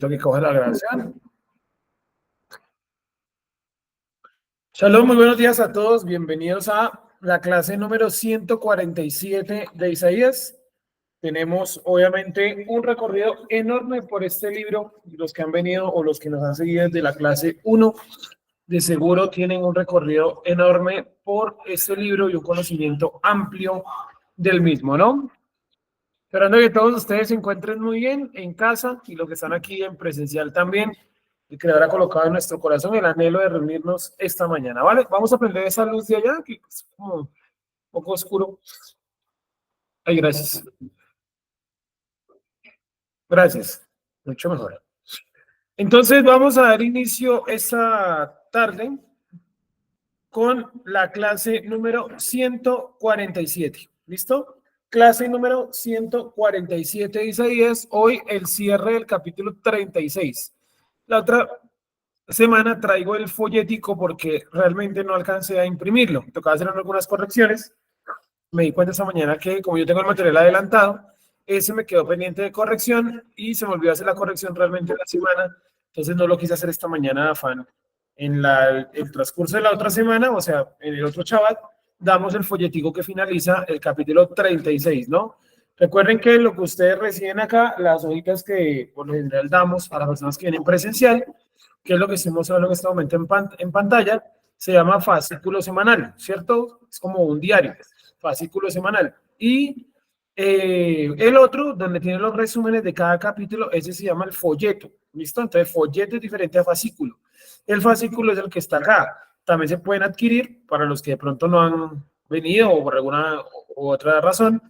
Lo que coge la grabación. Shalom, muy buenos días a todos. Bienvenidos a la clase número 147 de Isaías. Tenemos obviamente un recorrido enorme por este libro. Los que han venido o los que nos han seguido desde la clase 1, de seguro tienen un recorrido enorme por este libro y un conocimiento amplio del mismo, ¿no? Esperando que todos ustedes se encuentren muy bien en casa y los que están aquí en presencial también. El Creador ha colocado en nuestro corazón el anhelo de reunirnos esta mañana, ¿vale? Vamos a prender esa luz de allá, que es como un poco oscuro. Ay, gracias. Gracias. Mucho mejor. Entonces vamos a dar inicio esta tarde con la clase número 147. ¿Listo? Clase número 147 de Isaías. Hoy el cierre del capítulo 36. La otra semana traigo el folletico porque realmente no alcancé a imprimirlo. Tocaba hacer algunas correcciones. Me di cuenta esta mañana que como yo tengo el material adelantado, ese me quedó pendiente de corrección y se me olvidó hacer la corrección realmente la semana. Entonces no lo quise hacer esta mañana de afán. En el transcurso de la otra semana, o sea, en el otro Shabbat, damos el folletico que finaliza el capítulo 36, ¿no? Recuerden que lo que ustedes reciben acá, las hojitas que por lo general damos a las personas que vienen presencial, que es lo que estamos hablando en este momento en pantalla, se llama fascículo semanal, ¿cierto? Es como un diario, fascículo semanal. Y el otro, donde tiene los resúmenes de cada capítulo, ese se llama el folleto, ¿listo? Entonces, folleto es diferente a fascículo. El fascículo es el que está acá. También se pueden adquirir para los que de pronto no han venido o por alguna u otra razón,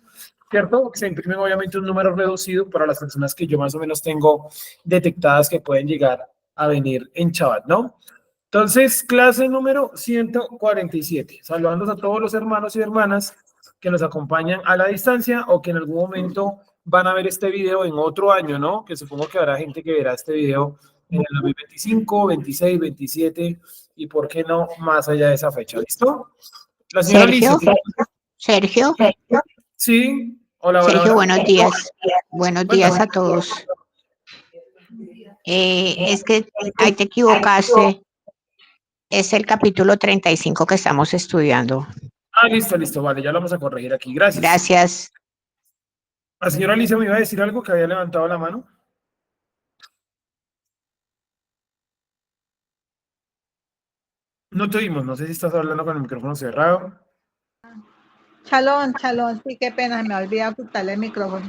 ¿cierto? Se imprimen obviamente un número reducido para las personas que yo más o menos tengo detectadas que pueden llegar a venir en Shabbat, ¿no? Entonces, clase número 147. Saludando a todos los hermanos y hermanas que nos acompañan a la distancia o que en algún momento van a ver este video en otro año, ¿no? Que supongo que habrá gente que verá este video en el 2025, 26, 27 y por qué no más allá de esa fecha. ¿Listo? La señora Sergio, Alicia. Sergio, Sí. Hola, hola, Sergio, hola. buenos días. Buenos días a todos. Es que ahí te equivocaste. Es el capítulo 35 que estamos estudiando. Ah, listo, listo, vale, ya lo vamos a corregir aquí. Gracias. Gracias. La señora Alicia me iba a decir algo que había levantado la mano. No te oímos, no sé si estás hablando con el micrófono cerrado. Chalón, sí, qué pena, me olvidé ocultarle el micrófono.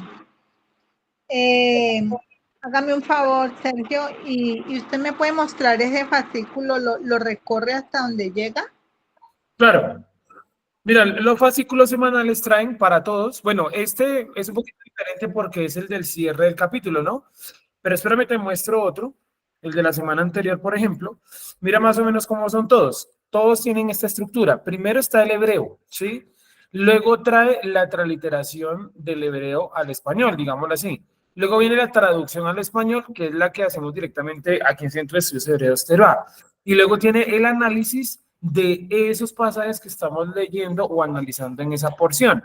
Hágame un favor, Sergio, y usted me puede mostrar ese fascículo, lo recorre hasta donde llega. Claro. Mira, los fascículos semanales traen para todos. Bueno, este es un poquito diferente porque es el del cierre del capítulo, ¿no? Pero espérame, te muestro otro, el de la semana anterior, por ejemplo. Mira más o menos cómo son todos. Todos tienen esta estructura. Primero está el hebreo, ¿sí? Luego trae la transliteración del hebreo al español, digámoslo así. Luego viene la traducción al español, que es la que hacemos directamente aquí en Centro de Estudios Hebreos Teruá. Y luego tiene el análisis de esos pasajes que estamos leyendo o analizando en esa porción.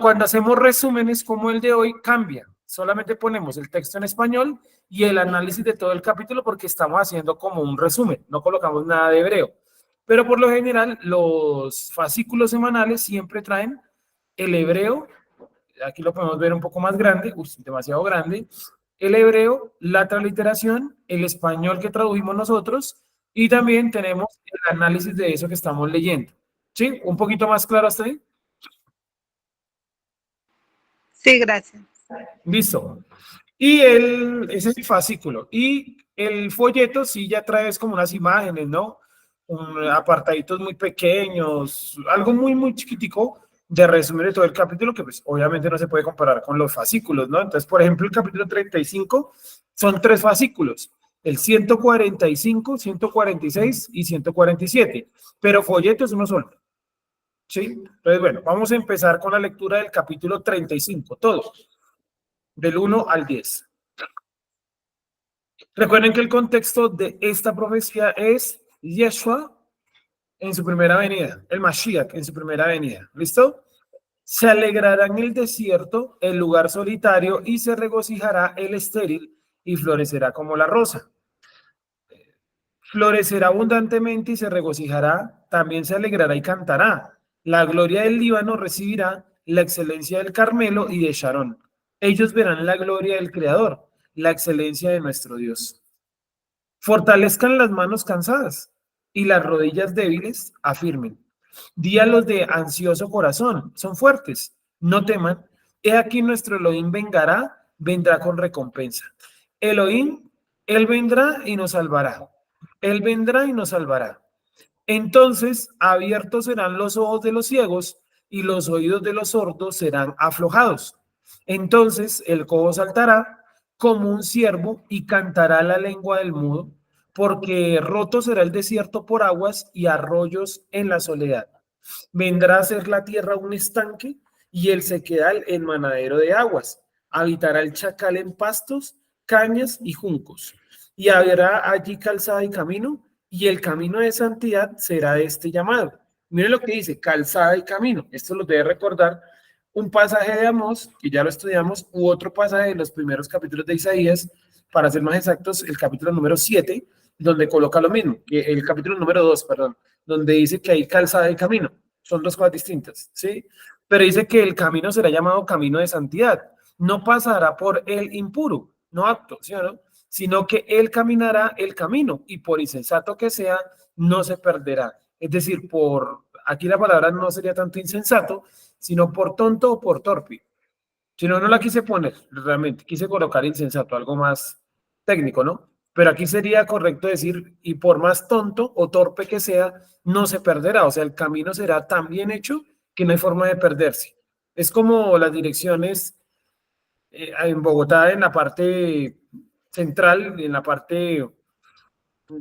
Cuando hacemos resúmenes como el de hoy, cambia. Solamente ponemos el texto en español y el análisis de todo el capítulo porque estamos haciendo como un resumen, no colocamos nada de hebreo. Pero por lo general, los fascículos semanales siempre traen el hebreo, aquí lo podemos ver un poco más grande, demasiado grande, el hebreo, la transliteración, el español que tradujimos nosotros y también tenemos el análisis de eso que estamos leyendo. ¿Sí? ¿Un poquito más claro hasta ahí? Sí, gracias. Listo. Y ese es el fascículo. Y el folleto sí ya traes como unas imágenes, ¿no? Apartaditos muy pequeños, algo muy, muy chiquitico de resumen de todo el capítulo que pues obviamente no se puede comparar con los fascículos, ¿no? Entonces, por ejemplo, el capítulo 35 son 3 fascículos, el 145, 146 y 147, pero folleto es uno solo. ¿Sí? Entonces, bueno, vamos a empezar con la lectura del capítulo 35, todos, del 1 al 10. Recuerden que el contexto de esta profecía es Yeshua en su primera venida, el Mashiach en su primera venida. ¿Listo? Se alegrará en el desierto el lugar solitario y se regocijará el estéril y florecerá como la rosa. Florecerá abundantemente y se regocijará, también se alegrará y cantará. La gloria del Líbano recibirá la excelencia del Carmelo y de Sharón. Ellos verán la gloria del Creador, la excelencia de nuestro Dios. Fortalezcan las manos cansadas y las rodillas débiles afirmen. Di a los de ansioso corazón, son fuertes, no teman. He aquí nuestro Elohim vendrá con recompensa. Elohim, Él vendrá y nos salvará. Él vendrá y nos salvará. Entonces abiertos serán los ojos de los ciegos y los oídos de los sordos serán aflojados. Entonces el cojo saltará como un ciervo y cantará la lengua del mudo, porque roto será el desierto por aguas y arroyos en la soledad. Vendrá a ser la tierra un estanque y el sequedal en manadero de aguas. Habitará el chacal en pastos, cañas y juncos. Y habrá allí calzada y camino, y el camino de santidad será este llamado. Miren lo que dice, calzada y camino. Esto lo debe recordar un pasaje de Amós, que ya lo estudiamos, u otro pasaje de los primeros capítulos de Isaías, para ser más exactos, el capítulo número 7, donde coloca lo mismo, que el capítulo número 2, perdón, donde dice que hay calzada y camino. Son dos cosas distintas, ¿sí? Pero dice que el camino será llamado camino de santidad. No pasará por el impuro, no apto, ¿sí o no? Sino que él caminará el camino y por insensato que sea, no se perderá. Es decir, aquí la palabra no sería tanto insensato, sino por tonto o por torpe. Si no, no la quise poner, realmente, quise colocar insensato, algo más técnico, ¿no? Pero aquí sería correcto decir, y por más tonto o torpe que sea, no se perderá. O sea, el camino será tan bien hecho que no hay forma de perderse. Es como las direcciones en Bogotá, en la parte central, en la parte,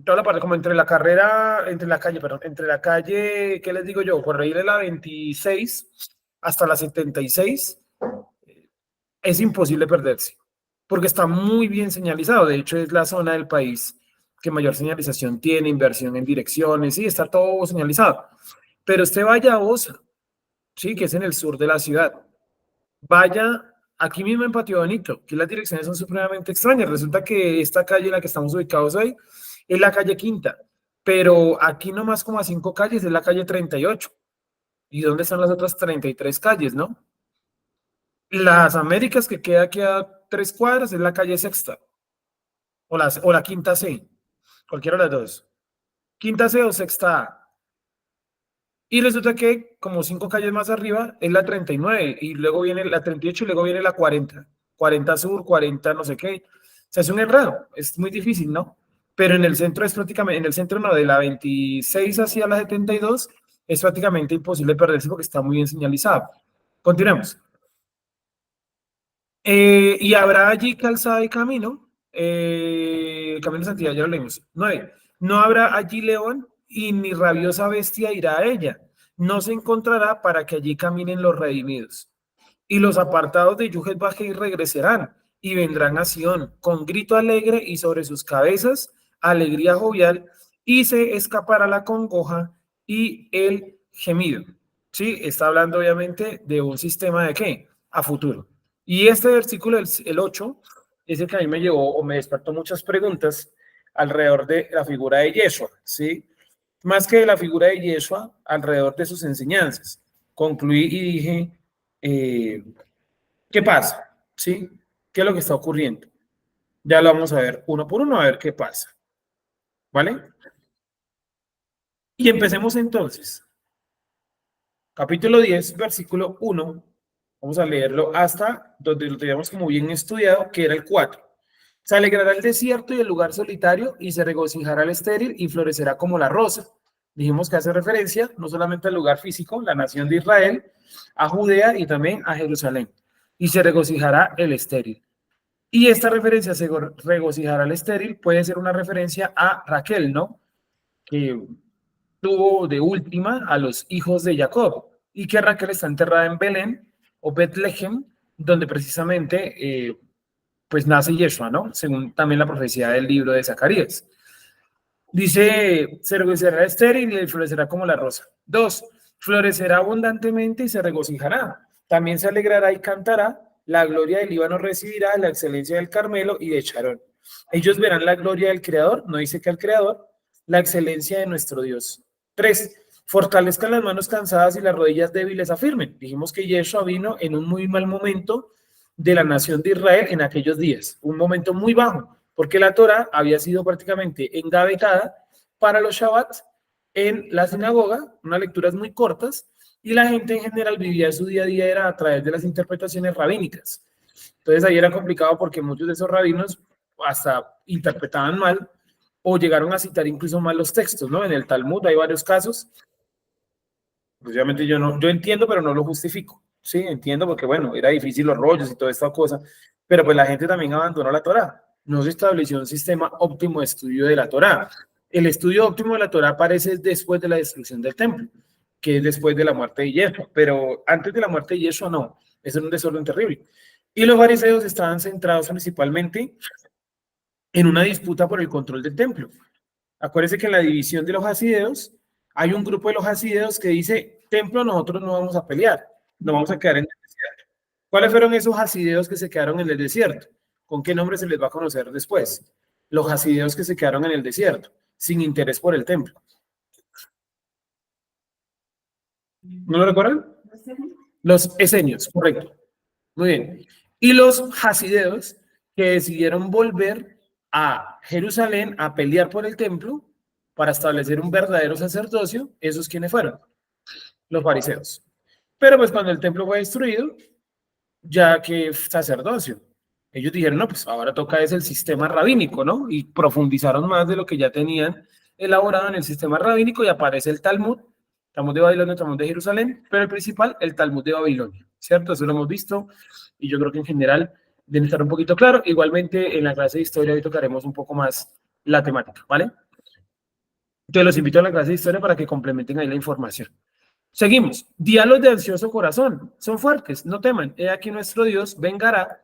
toda la parte como entre la carrera, entre la calle, perdón, entre la calle, ¿qué les digo yo? Por ahí de la 26 hasta la 76, es imposible perderse, porque está muy bien señalizado. De hecho, es la zona del país que mayor señalización tiene, inversión en direcciones, sí, está todo señalizado. Pero usted vaya a Osa, sí, que es en el sur de la ciudad. Vaya aquí mismo en Patio Bonito, que las direcciones son supremamente extrañas. Resulta que esta calle en la que estamos ubicados hoy es la calle Quinta, pero aquí nomás como a 5 calles es la calle 38. ¿Y dónde están las otras 33 calles, no? Las Américas, que queda aquí a 3 cuadras, es la calle Sexta, o la Quinta C, cualquiera de las dos. Quinta C o Sexta A. Y resulta que como 5 calles más arriba es la 39 y luego viene la 38 y luego viene la 40. 40 sur, 40 no sé qué. O sea, es un enredo, es muy difícil, ¿no? Pero en el centro es prácticamente, en el centro no, de la 26 hacia la 72 es prácticamente imposible perderse porque está muy bien señalizado. Continuemos. Y habrá allí calzada y camino, camino de santidad, ya lo leímos. 9. No habrá allí león y ni rabiosa bestia irá a ella. No se encontrará para que allí caminen los redimidos. Y los apartados de Yuhet Bajei regresarán y vendrán a Sión con grito alegre y sobre sus cabezas alegría jovial y se escapará la congoja y el gemido. Sí, está hablando obviamente de un sistema de qué? A futuro. Y este versículo, el 8, es el que a mí me llevó o me despertó muchas preguntas alrededor de la figura de Yeshua, ¿sí? Más que de la figura de Yeshua, alrededor de sus enseñanzas. Concluí y dije, ¿qué pasa? ¿Sí? ¿Qué es lo que está ocurriendo? Ya lo vamos a ver uno por uno, a ver qué pasa. ¿Vale? Y empecemos entonces. Capítulo 10, versículo 1. Vamos a leerlo hasta donde lo teníamos como bien estudiado, que era el 4. Se alegrará el desierto y el lugar solitario, y se regocijará el estéril y florecerá como la rosa. Dijimos que hace referencia no solamente al lugar físico, la nación de Israel, a Judea y también a Jerusalén. Y se regocijará el estéril. Y esta referencia, se regocijará el estéril, puede ser una referencia a Raquel, ¿no? Que tuvo de última a los hijos de Jacob, y que Raquel está enterrada en Belén o Betlehem, donde precisamente pues nace Yeshua, ¿no? Según también la profecía del libro de Zacarías. Dice, se regocijará estéril y florecerá como la rosa. 2, florecerá abundantemente y se regocijará. También se alegrará y cantará. La gloria del Líbano recibirá la excelencia del Carmelo y de Sharón. Ellos verán la gloria del Creador, no dice que al Creador, la excelencia de nuestro Dios. 3. Fortalezcan las manos cansadas y las rodillas débiles afirmen. Dijimos que Yeshua vino en un muy mal momento de la nación de Israel en aquellos días, un momento muy bajo, porque la Torá había sido prácticamente engavetada para los Shabbat en la sinagoga, unas lecturas muy cortas, y la gente en general vivía su día a día era a través de las interpretaciones rabínicas. Entonces ahí era complicado porque muchos de esos rabinos hasta interpretaban mal o llegaron a citar incluso mal los textos, ¿no? En el Talmud hay varios casos. Obviamente yo entiendo, pero no lo justifico. Sí, entiendo porque, bueno, era difícil los rollos y toda esta cosa, pero pues la gente también abandonó la Torá. No se estableció un sistema óptimo de estudio de la Torá. El estudio óptimo de la Torá aparece después de la destrucción del templo, que es después de la muerte de Yeshua, pero antes de la muerte de Yeshua no, eso era un desorden terrible. Y los fariseos estaban centrados principalmente en una disputa por el control del templo. Acuérdense que en la división de los hasideos hay un grupo de los hasideos que dice, templo nosotros no vamos a pelear, nos vamos a quedar en el desierto. ¿Cuáles fueron esos hasideos que se quedaron en el desierto? ¿Con qué nombre se les va a conocer después? Los hasideos que se quedaron en el desierto, sin interés por el templo. ¿No lo recuerdan? Los esenios, correcto. Muy bien. Y los hasideos que decidieron volver a Jerusalén a pelear por el templo para establecer un verdadero sacerdocio, ¿esos quiénes fueron? Los fariseos. Pero pues cuando el templo fue destruido, ya que sacerdocio, ellos dijeron, no, pues ahora toca es el sistema rabínico, ¿no? Y profundizaron más de lo que ya tenían elaborado en el sistema rabínico y aparece el Talmud de Babilonia, Talmud de Jerusalén, pero el principal, el Talmud de Babilonia, ¿cierto? Eso lo hemos visto y yo creo que en general debe estar un poquito claro. Igualmente en la clase de historia hoy tocaremos un poco más la temática, ¿vale? Entonces los invito a la clase de historia para que complementen ahí la información. Seguimos. Diálogos de ansioso corazón. Son fuertes, no teman. He aquí nuestro Dios vendrá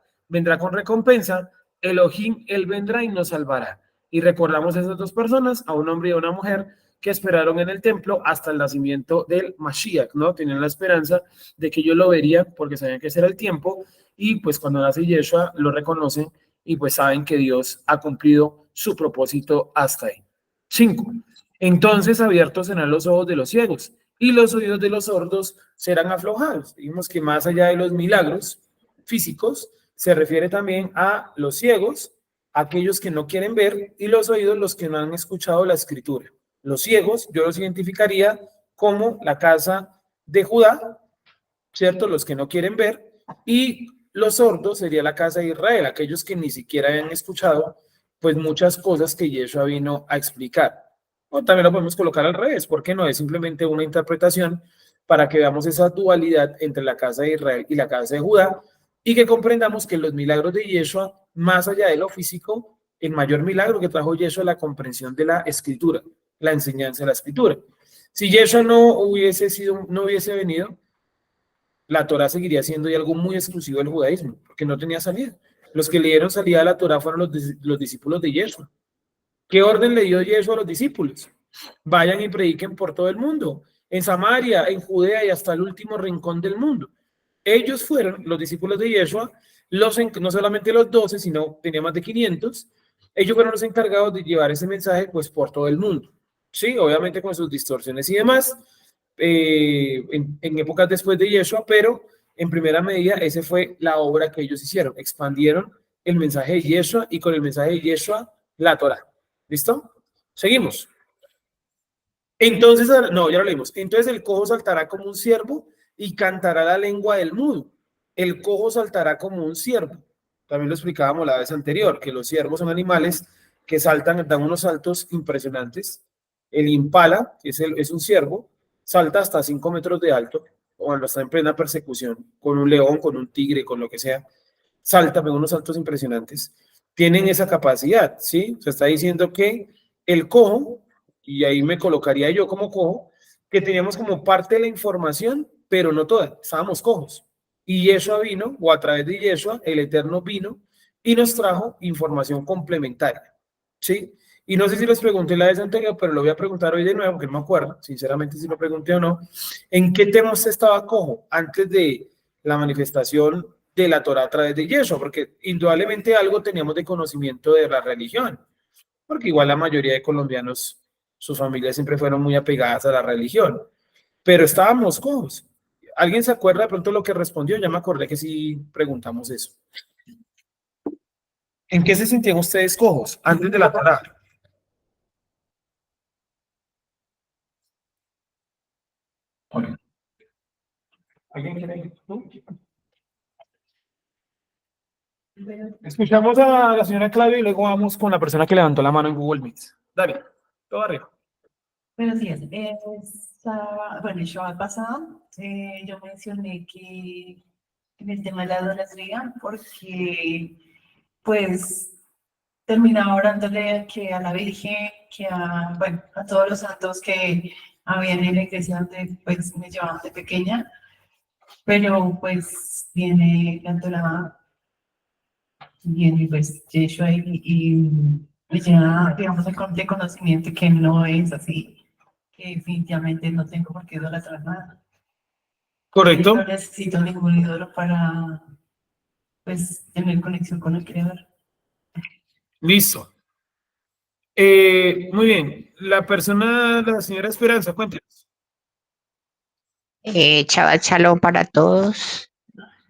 con recompensa. Elohim, Él vendrá y nos salvará. Y recordamos a esas dos personas, a un hombre y a una mujer, que esperaron en el templo hasta el nacimiento del Mashiach, ¿no? Tenían la esperanza de que ellos lo verían porque sabían que ese era el tiempo. Y pues cuando nace Yeshua, lo reconocen y pues saben que Dios ha cumplido su propósito hasta ahí. 5. Entonces abiertos serán los ojos de los ciegos y los oídos de los sordos serán aflojados. Dijimos que más allá de los milagros físicos, se refiere también a los ciegos, aquellos que no quieren ver, y los oídos, los que no han escuchado la escritura. Los ciegos, yo los identificaría como la casa de Judá, ¿cierto? Los que no quieren ver, y los sordos sería la casa de Israel, aquellos que ni siquiera habían escuchado, pues muchas cosas que Yeshua vino a explicar. O también lo podemos colocar al revés, ¿por qué no? Es simplemente una interpretación para que veamos esa dualidad entre la casa de Israel y la casa de Judá y que comprendamos que los milagros de Yeshua, más allá de lo físico, el mayor milagro que trajo Yeshua es la comprensión de la escritura, la enseñanza de la escritura. Si Yeshua no hubiese venido, la Torá seguiría siendo algo muy exclusivo del judaísmo, porque no tenía salida. Los que le dieron salida a la Torá fueron los discípulos de Yeshua. ¿Qué orden le dio Yeshua a los discípulos? Vayan y prediquen por todo el mundo, en Samaria, en Judea y hasta el último rincón del mundo. Ellos fueron, los discípulos de Yeshua, no solamente los 12, sino tenía más de 500, ellos fueron los encargados de llevar ese mensaje pues por todo el mundo. Sí, obviamente con sus distorsiones y demás, en épocas después de Yeshua, pero en primera medida esa fue la obra que ellos hicieron, expandieron el mensaje de Yeshua y con el mensaje de Yeshua la Torá. ¿Listo? Seguimos. Entonces, no, ya lo leímos. Entonces el cojo saltará como un ciervo y cantará la lengua del mudo. El cojo saltará como un ciervo. También lo explicábamos la vez anterior, que los ciervos son animales que saltan, dan unos saltos impresionantes. El impala, que es un ciervo, salta hasta 5 metros de alto, cuando está en plena persecución, con un león, con un tigre, con lo que sea. Salta, pega unos saltos impresionantes. Tienen esa capacidad, ¿sí? Se está diciendo que el cojo, y ahí me colocaría yo como cojo, que teníamos como parte de la información, pero no toda, estábamos cojos. Y Yeshua vino, o a través de Yeshua, el Eterno vino y nos trajo información complementaria, ¿sí? Y no sé si les pregunté la vez anterior, pero lo voy a preguntar hoy de nuevo, porque no me acuerdo, sinceramente, si lo pregunté o no. ¿En qué tema usted estaba cojo antes de la manifestación de la Torá a través de Yeshua, porque indudablemente algo teníamos de conocimiento de la religión, porque igual la mayoría de colombianos, sus familias siempre fueron muy apegadas a la religión, pero estábamos cojos. ¿Alguien se acuerda de pronto lo que respondió? Ya me acordé que sí preguntamos eso. ¿En qué se sentían ustedes cojos antes de la Torá? ¿Alguien quiere? Escuchamos a la señora Claudia y luego vamos con la persona que levantó la mano en Google Meet. Dale, todo arriba. Buenos días. Bueno, el show pasado yo mencioné que en el tema de la idolatría, porque pues terminaba orándole que a la Virgen, que a, bueno, a todos los santos que habían en la iglesia donde pues me llevaban de pequeña, pero pues viene la Torá, viene pues Yeshua y me llena, digamos, de conocimiento que no es así, que definitivamente no tengo por qué idolatrar nada. Correcto. No necesito ningún ídolo para pues tener conexión con el Creador. Listo. Muy bien. La persona, la señora Esperanza, cuéntenos. Chaval Shalom para todos.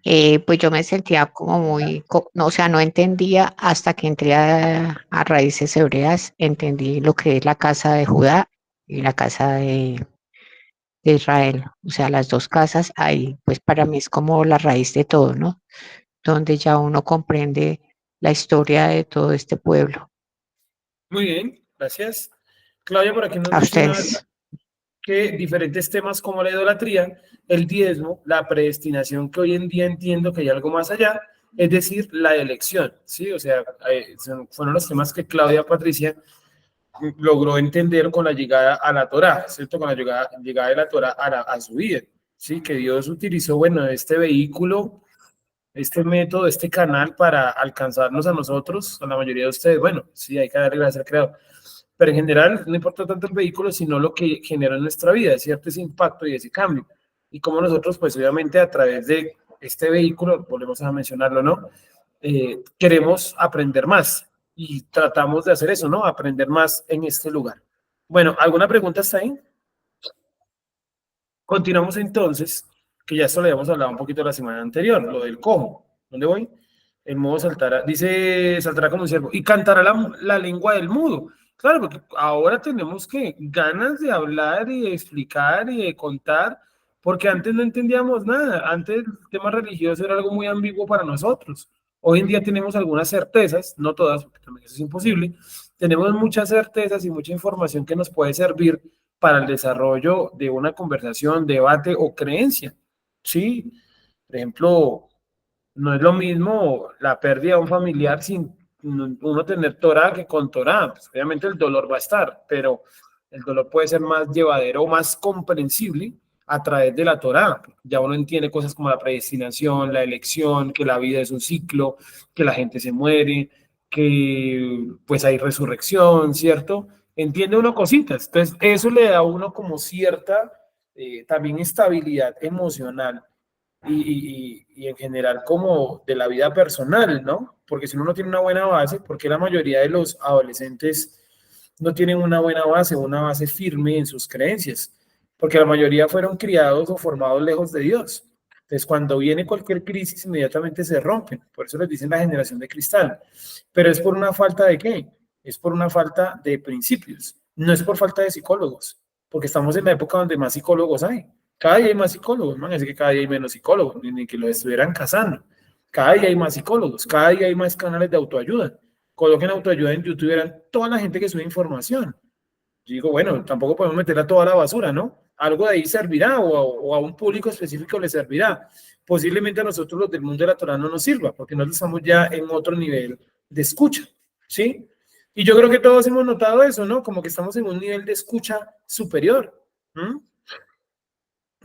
Pues yo me sentía como muy, no, o sea, no entendía hasta que entré a Raíces Hebreas, entendí lo que es la casa de Judá y la casa de Israel, o sea, las dos casas ahí, pues para mí es como la raíz de todo, ¿no? Donde ya uno comprende la historia de todo este pueblo. Muy bien, gracias. Claudia, por aquí nos A menciona ustedes. que diferentes temas como la idolatría, el diezmo, la predestinación, que hoy en día entiendo que hay algo más allá, es decir, la elección, ¿sí? O sea, fueron los temas que Claudia Patricia logró entender con la llegada a la Torá, ¿cierto? Con la llegada de la Torá a su vida, ¿sí? Que Dios utilizó, bueno, este vehículo, este método, este canal para alcanzarnos a nosotros, a la mayoría de ustedes. Bueno, sí, hay que darle gracias al Creador. Pero en general, no importa tanto el vehículo, sino lo que genera en nuestra vida, ¿cierto? Ese impacto y ese cambio. Y como nosotros, pues obviamente a través de este vehículo, volvemos a mencionarlo, ¿no? Queremos aprender más y tratamos de hacer eso, ¿no? Aprender más en este lugar. Bueno, ¿alguna pregunta está ahí? Continuamos entonces, que ya esto lo habíamos hablado un poquito la semana anterior, lo del cojo. ¿Dónde voy? El mudo saltará, dice, saltará como un ciervo y cantará la lengua del mudo. Claro, porque ahora tenemos que ganas de hablar y de explicar y de contar, porque antes no entendíamos nada. Antes el tema religioso era algo muy ambiguo para nosotros. Hoy en día tenemos algunas certezas, no todas, porque también eso es imposible. Tenemos muchas certezas y mucha información que nos puede servir para el desarrollo de una conversación, debate o creencia. Sí, por ejemplo, no es lo mismo la pérdida de un familiar sin uno tener Torah que con Torah. Pues obviamente el dolor va a estar, pero el dolor puede ser más llevadero o más comprensible a través de la Torah. Ya uno entiende cosas como la predestinación, la elección, que la vida es un ciclo, que la gente se muere, que pues hay resurrección, ¿cierto? Entiende uno cositas. Entonces, eso le da a uno como cierta también estabilidad emocional y en general como de la vida personal, ¿no? Porque si uno no tiene una buena base, porque la mayoría de los adolescentes no tienen una base firme en sus creencias, porque la mayoría fueron criados o formados lejos de Dios. Entonces, cuando viene cualquier crisis, inmediatamente se rompen. Por eso les dicen la generación de cristal. Pero es por una falta de ¿qué? Es por una falta de principios. No es por falta de psicólogos, porque estamos en la época donde más psicólogos hay. Cada día hay más psicólogos, man, así que cada día hay menos psicólogos, ni que lo estuvieran cazando. Cada día hay más psicólogos, cada día hay más canales de autoayuda. Coloquen autoayuda en YouTube, verán toda la gente que sube información. Yo digo, bueno, tampoco podemos meter a toda la basura, ¿no? Algo de ahí servirá o a un público específico le servirá. Posiblemente a nosotros los del mundo de la Torah no nos sirva, porque nosotros estamos ya en otro nivel de escucha, ¿sí? Y yo creo que todos hemos notado eso, ¿no? Como que estamos en un nivel de escucha superior. ¿Mm?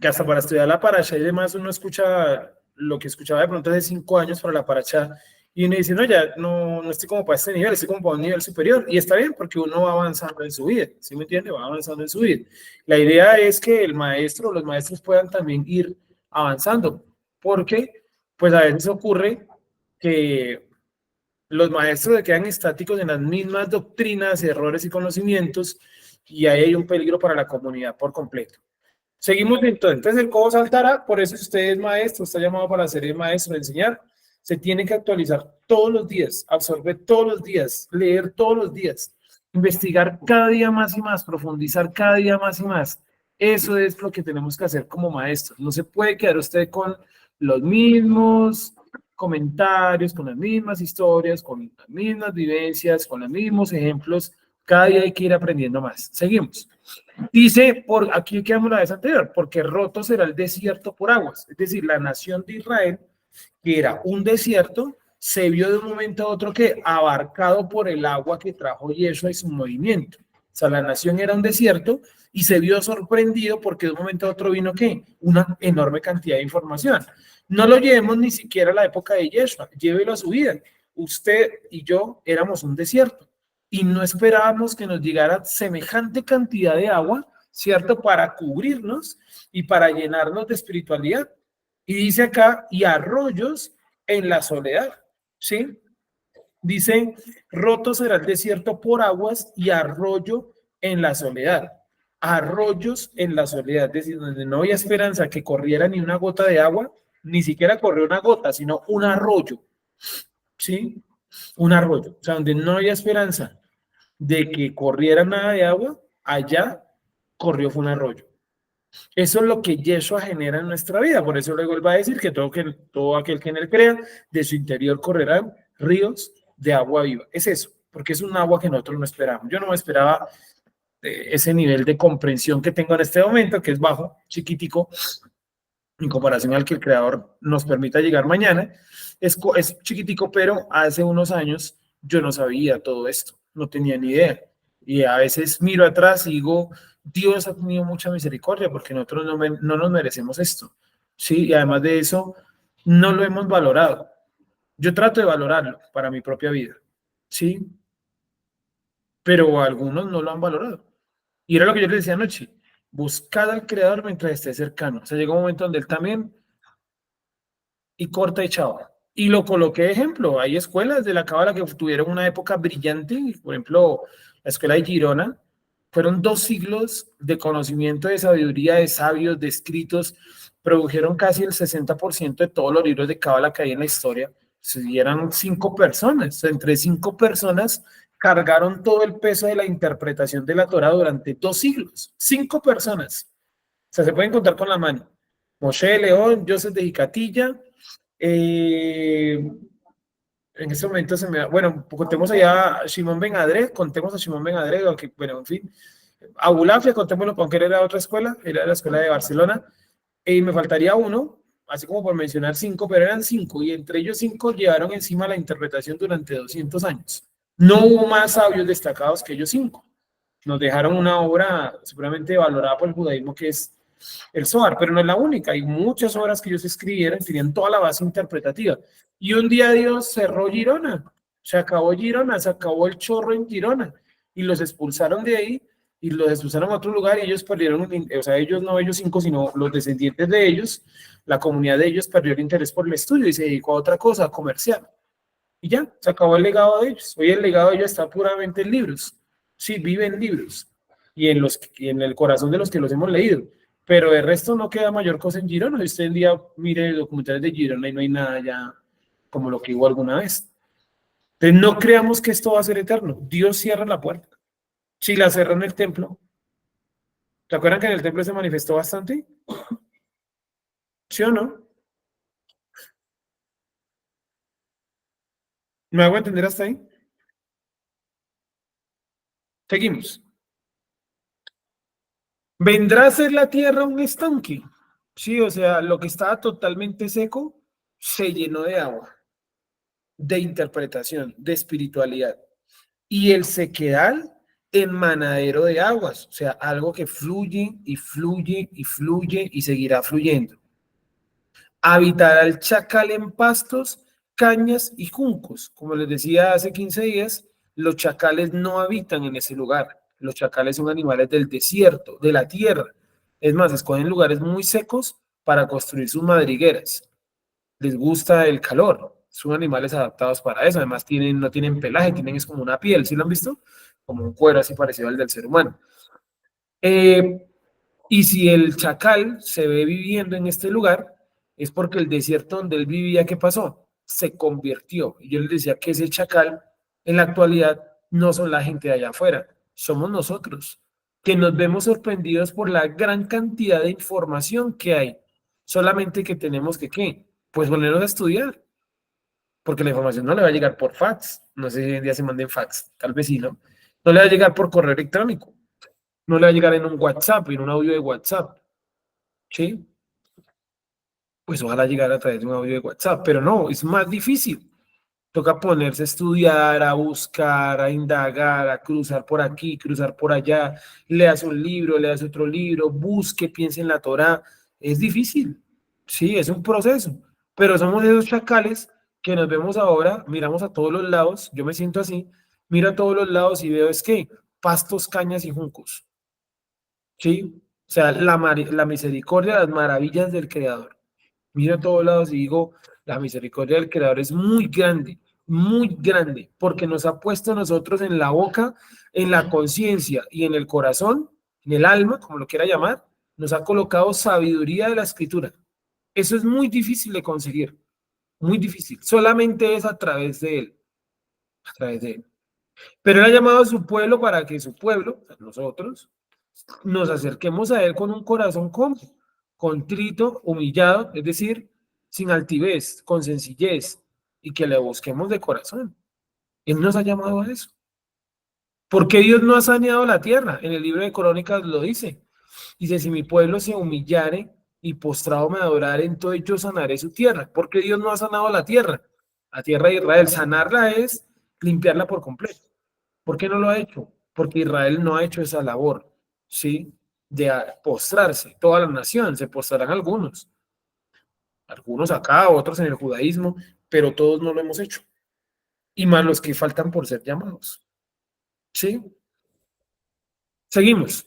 Que hasta para estudiar la paracha y demás uno escucha lo que escuchaba de pronto hace 5 años para la paracha y uno dice, no, ya no estoy como para este nivel, estoy como para un nivel superior y está bien porque uno va avanzando en su vida, ¿sí me entiende? Va avanzando en su vida. La idea es que el maestro, los maestros puedan también ir avanzando. ¿Por qué? pues a veces ocurre que los maestros se quedan estáticos en las mismas doctrinas, errores y conocimientos, y ahí hay un peligro para la comunidad por completo. Seguimos entonces, el cómo saltará, por eso si usted es maestro, está llamado para ser el maestro, enseñar, se tiene que actualizar todos los días, absorber todos los días, leer todos los días, investigar cada día más y más, profundizar cada día más y más. Eso es lo que tenemos que hacer como maestros. No se puede quedar usted con los mismos comentarios, con las mismas historias, con las mismas vivencias, con los mismos ejemplos. Cada día hay que ir aprendiendo más. Seguimos. Dice, por aquí quedamos la vez anterior, porque roto será el desierto por aguas. Es decir, la nación de Israel, que era un desierto, se vio de un momento a otro que abarcado por el agua que trajo Yeshua y su movimiento. O sea, la nación era un desierto y se vio sorprendido porque de un momento a otro vino ¿qué? Una enorme cantidad de información. No lo llevemos ni siquiera a la época de Yeshua, llévelo a su vida. Usted y yo éramos un desierto y no esperábamos que nos llegara semejante cantidad de agua, ¿cierto? Para cubrirnos y para llenarnos de espiritualidad. Y dice acá, y arroyos en la soledad, ¿sí? Dice, roto será el desierto por aguas y arroyo en la soledad. Arroyos en la soledad, es decir, donde no había esperanza que corriera ni una gota de agua, ni siquiera corrió una gota, sino un arroyo, ¿sí? Un arroyo, o sea, donde no había esperanza de que corriera nada de agua, allá corrió fue un arroyo. Eso es lo que Yeshua genera en nuestra vida. Por eso luego él va a decir que todo aquel que en él crea, de su interior correrán ríos de agua viva. Es eso, porque es un agua que nosotros no esperamos. Yo no me esperaba ese nivel de comprensión que tengo en este momento, que es bajo, chiquitico, en comparación al que el Creador nos permita llegar mañana. Es chiquitico, pero hace unos años yo no sabía todo esto, no tenía ni idea. Y a veces miro atrás y digo, Dios ha tenido mucha misericordia porque nosotros no nos merecemos esto. Sí, y además de eso, no lo hemos valorado. Yo trato de valorarlo para mi propia vida, ¿sí? Pero algunos no lo han valorado. Y era lo que yo les decía anoche, buscad al Creador mientras esté cercano. O sea, llegó un momento donde él también, y corta y chao. Y lo coloqué de ejemplo. Hay escuelas de la Cábala que tuvieron una época brillante, por ejemplo, la escuela de Girona. Fueron 2 siglos de conocimiento, de sabiduría, de sabios, de escritos. Produjeron casi el 60% de todos los libros de Cábala que hay en la historia. Si eran 5 personas. Entre 5 personas cargaron todo el peso de la interpretación de la Torá durante 2 siglos. 5 personas. O sea, se pueden contar con la mano. Moshe León, Joseph de Jicatilla. En este momento se me da, bueno, contemos allá a Shimon Ben Adre, contemos a Shimon Ben Adre, que, bueno, en fin. Abulafia, contémoslo, aunque era otra escuela, era la escuela de Barcelona. Y me faltaría uno, así como por mencionar 5, pero eran 5, y entre ellos 5 llevaron encima la interpretación durante 200 años. No hubo más sabios destacados que ellos 5. Nos dejaron una obra seguramente valorada por el judaísmo que es el Zohar, pero no es la única. Hay muchas obras que ellos escribieron, tenían toda la base interpretativa. Y un día Dios cerró Girona, se acabó Girona, se acabó el chorro en Girona, y los expulsaron de ahí, y los expulsaron a otro lugar, y ellos perdieron, o sea, ellos no ellos 5, sino los descendientes de ellos, la comunidad de ellos perdió el interés por el estudio y se dedicó a otra cosa, a comercial. Y ya, se acabó el legado de ellos. Hoy el legado de ellos está puramente en libros. Sí, viven libros, y en el corazón de los que los hemos leído. Pero el resto no queda mayor cosa en Girona. Usted en día mire documentales de Girona y no hay nada ya como lo que hubo alguna vez. Entonces no creamos que esto va a ser eterno. Dios cierra la puerta. Si la cerró en el templo, ¿se acuerdan que en el templo se manifestó bastante? ¿Sí o no? ¿Me hago entender hasta ahí? Seguimos. ¿Vendrá a ser la tierra un estanque? Sí, o sea, lo que estaba totalmente seco se llenó de agua, de interpretación, de espiritualidad. Y el sequedal en manadero de aguas, o sea, algo que fluye y fluye y fluye y seguirá fluyendo. Habitará el chacal en pastos, cañas y juncos. Como les decía hace 15 días, los chacales no habitan en ese lugar. Los chacales son animales del desierto, de la tierra. Es más, escogen lugares muy secos para construir sus madrigueras. les gusta el calor. Son animales adaptados para eso. Además, no tienen pelaje, tienen es como una piel, ¿sí lo han visto? Como un cuero así parecido al del ser humano. Y si el chacal se ve viviendo en este lugar, es porque el desierto donde él vivía, ¿qué pasó? Se convirtió. Y yo les decía que ese chacal, en la actualidad, no son la gente de allá afuera, somos nosotros, que nos vemos sorprendidos por la gran cantidad de información que hay. Solamente que tenemos que, ¿qué? Pues ponernos a estudiar, porque la información no le va a llegar por fax. No sé si hoy en día se manden fax, tal vez sí, ¿no? No le va a llegar por correo electrónico. No le va a llegar en un WhatsApp, en un audio de WhatsApp. ¿Sí? Pues ojalá llegara a través de un audio de WhatsApp, pero no, es más difícil. Toca ponerse a estudiar, a buscar, a indagar, a cruzar por aquí, cruzar por allá. Leas un libro, leas otro libro, busque, piense en la Torá. Es difícil. Sí, es un proceso. Pero somos esos chacales que nos vemos ahora, miramos a todos los lados. Yo me siento así, miro a todos los lados y veo es que pastos, cañas y juncos. ¿Sí? O sea, la misericordia, las maravillas del Creador. Miro a todos lados y digo, la misericordia del Creador es muy grande, porque nos ha puesto a nosotros en la boca, en la conciencia y en el corazón, en el alma, como lo quiera llamar, nos ha colocado sabiduría de la Escritura. Eso es muy difícil de conseguir, muy difícil. Solamente es a través de Él, a través de Él. Pero Él ha llamado a su pueblo para que su pueblo, nosotros, nos acerquemos a Él con un corazón contrito, humillado, es decir, sin altivez, con sencillez, y que le busquemos de corazón. Él nos ha llamado a eso. ¿Por qué Dios no ha saneado la tierra? En el libro de Crónicas lo dice. Dice, si mi pueblo se humillare y postrado me adorare, entonces yo sanaré su tierra. ¿Por qué Dios no ha sanado la tierra? La tierra de Israel. Sanarla es limpiarla por completo. ¿Por qué no lo ha hecho? Porque Israel no ha hecho esa labor, ¿sí? De postrarse. Toda la nación, se postrarán algunos acá, otros en el judaísmo, pero todos no lo hemos hecho. Y más los que faltan por ser llamados, ¿sí? Seguimos.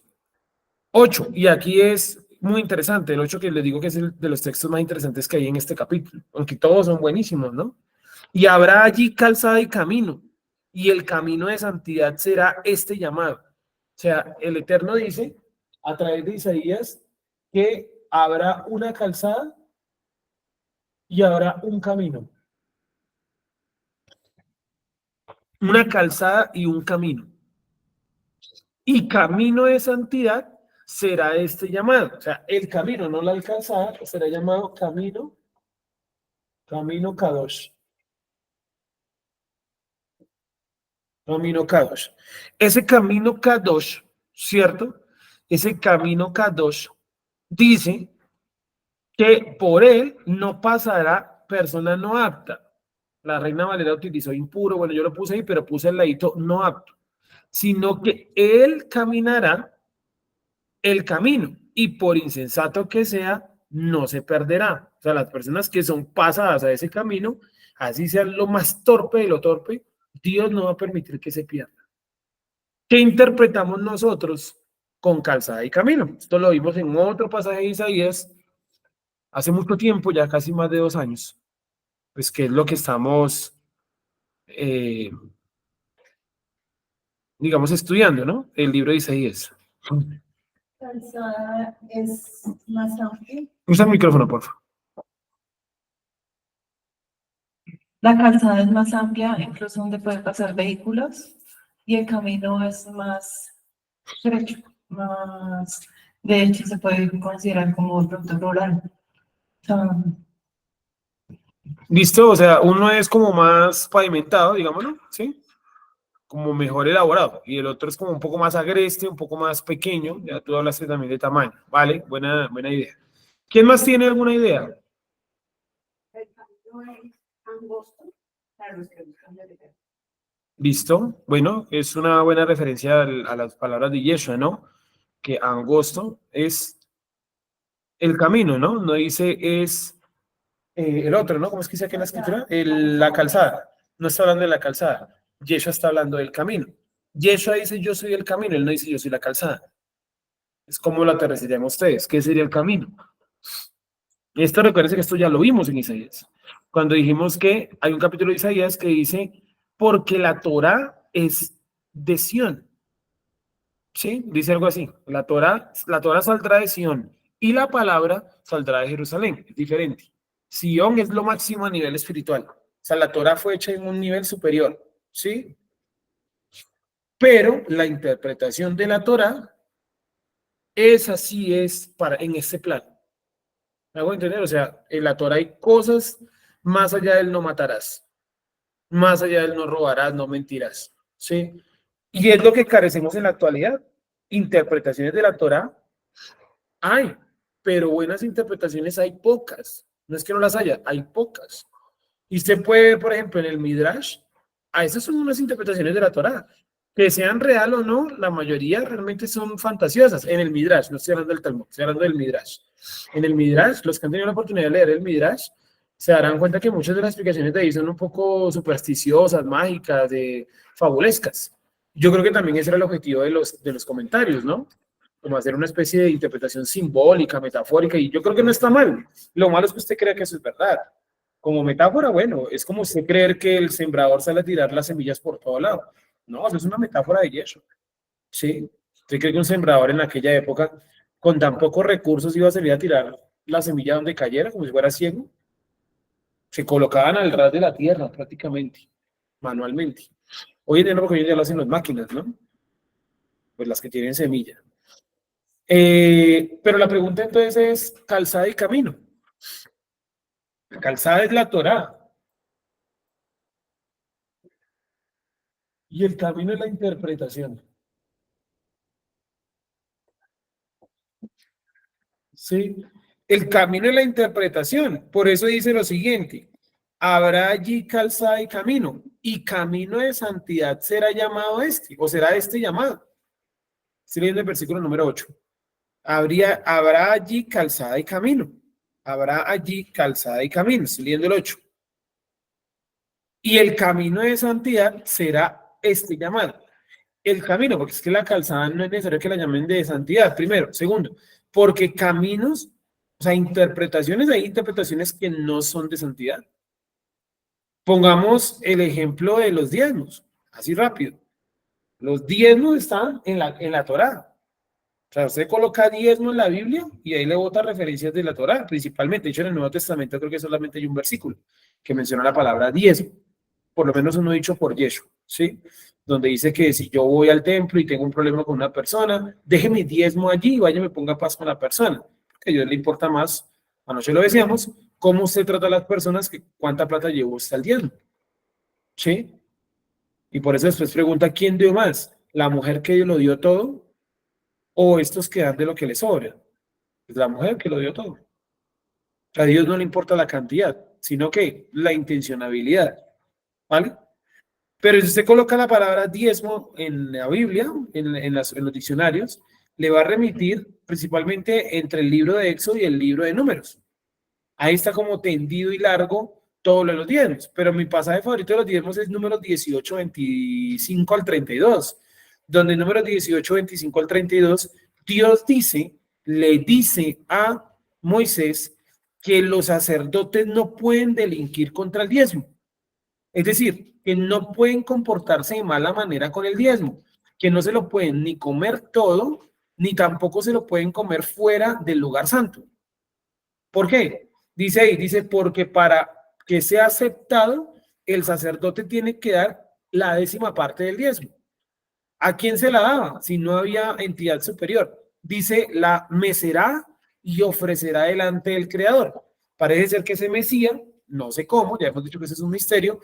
8, y aquí es muy interesante, el 8 que les digo que es el de los textos más interesantes que hay en este capítulo, aunque todos son buenísimos, ¿no? Y habrá allí calzada y camino, y el camino de santidad será este llamado. O sea, el Eterno dice a través de Isaías que habrá una calzada y habrá un camino. Una calzada y un camino. Y camino de santidad será este llamado. O sea, el camino, no la calzada, será llamado camino Kadosh. Camino Kadosh. Ese camino Kadosh, ¿cierto? Ese camino Kadosh dice que por él no pasará persona no apta. La Reina Valera utilizó impuro, bueno, yo lo puse ahí, pero puse el ladito no apto, sino que él caminará el camino y por insensato que sea, no se perderá. O sea, las personas que son pasadas a ese camino, así sean lo más torpe de lo torpe, Dios no va a permitir que se pierda. ¿Qué interpretamos nosotros con calzada y camino? Esto lo vimos en otro pasaje de Isaías hace mucho tiempo, ya casi más de 2 años, pues que es lo que estamos, digamos, estudiando, ¿no? El libro de Isaías. Calzada es más amplia. Usa el micrófono, por favor. La calzada es más amplia, incluso donde pueden pasar vehículos, y el camino es más estrecho, más, de hecho, se puede considerar como de pronto rural. O sea, ¿Listo? O sea, uno es como más pavimentado, digámoslo, ¿sí? Como mejor elaborado. Y el otro es como un poco más agreste, un poco más pequeño. Ya tú hablaste también de tamaño. Vale, buena idea. ¿Quién más tiene alguna idea? El camino es angosto para los que buscan la libertad. ¿Listo? Bueno, es una buena referencia a las palabras de Yeshua, ¿no? Que angosto es el camino, ¿no? No dice es el otro, ¿no? ¿Cómo es que dice aquí en la escritura? La calzada. No está hablando de la calzada. Yeshua está hablando del camino. Yeshua dice yo soy el camino, él no dice yo soy la calzada. Es como lo aterrizarían ustedes. ¿Qué sería el camino? Esto recuerden que esto ya lo vimos en Isaías. Cuando dijimos que hay un capítulo de Isaías que dice, porque la Torá es de Sión. ¿Sí? Dice algo así. La Torá saldrá de Sión y la palabra saldrá de Jerusalén. Es diferente. Sión es lo máximo a nivel espiritual. O sea, la Torá fue hecha en un nivel superior. ¿Sí? Pero la interpretación de la Torá es así, es en ese plan. ¿Me hago entender? O sea, en la Torá hay cosas más allá del no matarás, más allá del no robarás, no mentirás. ¿Sí? Y es lo que carecemos en la actualidad. Interpretaciones de la Torá hay, pero buenas interpretaciones hay pocas. No es que no las haya, hay pocas. Y usted puede ver, por ejemplo, en el Midrash, a esas son unas interpretaciones de la Torá. Que sean real o no, la mayoría realmente son fantasiosas. En el Midrash, no estoy hablando del Talmud, estoy hablando del Midrash. En el Midrash, los que han tenido la oportunidad de leer el Midrash, se darán cuenta que muchas de las explicaciones de ahí son un poco supersticiosas, mágicas, fabulescas. Yo creo que también ese era el objetivo de los comentarios, ¿no? Como hacer una especie de interpretación simbólica, metafórica, y yo creo que no está mal. Lo malo es que usted crea que eso es verdad. Como metáfora, bueno, es como usted creer que el sembrador sale a tirar las semillas por todo lado. No, eso es una metáfora de Yeshua. ¿Sí? ¿Usted cree que un sembrador en aquella época, con tan pocos recursos, iba a salir a tirar la semilla donde cayera, como si fuera ciego? Se colocaban al ras de la tierra, prácticamente, manualmente. Hoy en día no, porque hoy en día lo hacen las máquinas, ¿no? Pues las que tienen semilla. Pero la pregunta entonces es calzada y camino. La calzada es la Torá. Y el camino es la interpretación. ¿Sí? El camino es la interpretación. Por eso dice lo siguiente. Habrá allí calzada y camino. Y camino de santidad será llamado este. O será este llamado. Estoy leyendo el versículo número 8. Habrá allí calzada y camino. Habrá allí calzada y camino. Estoy leyendo el 8. Y el camino de santidad será este llamado. El camino, porque es que la calzada no es necesario que la llamen de santidad, primero. Segundo, porque caminos, o sea, interpretaciones, hay interpretaciones que no son de santidad. Pongamos el ejemplo de los diezmos, así rápido. Los diezmos están en la Torá. O sea, usted coloca diezmo en la Biblia y ahí le bota referencias de la Torá, principalmente. De hecho, en el Nuevo Testamento creo que solamente hay un versículo que menciona la palabra diezmo. Por lo menos uno dicho por Yeshua, ¿sí? Donde dice que si yo voy al templo y tengo un problema con una persona, déjeme diezmo allí y vaya y me ponga paz con la persona. Porque a Dios le importa más, anoche lo decíamos, cómo usted trata a las personas que cuánta plata llevó usted al diezmo, ¿sí? Y por eso después pregunta, ¿quién dio más? ¿La mujer que lo dio todo o estos que dan de lo que les sobra? Es la mujer que lo dio todo. A Dios no le importa la cantidad, sino que la intencionalidad, ¿vale? Pero si usted coloca la palabra diezmo en la Biblia, en los diccionarios, le va a remitir principalmente entre el libro de Éxodo y el libro de Números. Ahí está como tendido y largo todo lo de los diezmos. Pero mi pasaje favorito de los diezmos es números 18, 25 al 32, donde en números 18, 25 al 32, Dios le dice a Moisés que los sacerdotes no pueden delinquir contra el diezmo. Es decir, que no pueden comportarse de mala manera con el diezmo, que no se lo pueden ni comer todo, ni tampoco se lo pueden comer fuera del lugar santo. ¿Por qué? Dice ahí, dice, porque para que sea aceptado, el sacerdote tiene que dar la 10ª parte del diezmo. ¿A quién se la daba si no había entidad superior? Dice, la mecerá y ofrecerá delante del Creador. Parece ser que ese Mesías, no sé cómo, ya hemos dicho que ese es un misterio,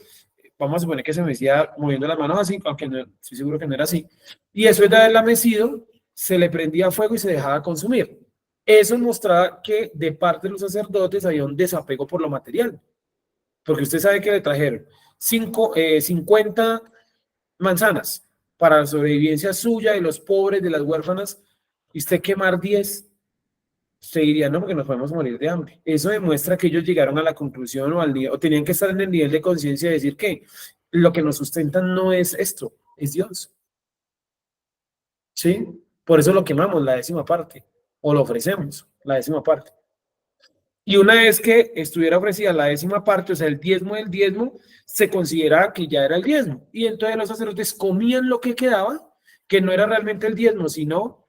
vamos a suponer que se mecía moviendo las manos así, aunque no, estoy seguro que no era así, y eso de haberla mecido, se le prendía fuego y se dejaba consumir. Eso mostraba que de parte de los sacerdotes había un desapego por lo material, porque usted sabe que le trajeron 50 manzanas para la sobrevivencia suya, de los pobres, de las huérfanas, y usted quemar 10, usted diría, no, porque nos podemos morir de hambre. Eso demuestra que ellos llegaron a la conclusión o tenían que estar en el nivel de conciencia de decir que lo que nos sustenta no es esto, es Dios. ¿Sí? Por eso lo quemamos, la 10ª parte, o lo ofrecemos, la 10ª parte. Y una vez que estuviera ofrecida la 10ª parte, o sea, el diezmo del diezmo, se consideraba que ya era el diezmo. Y entonces los sacerdotes comían lo que quedaba, que no era realmente el diezmo, sino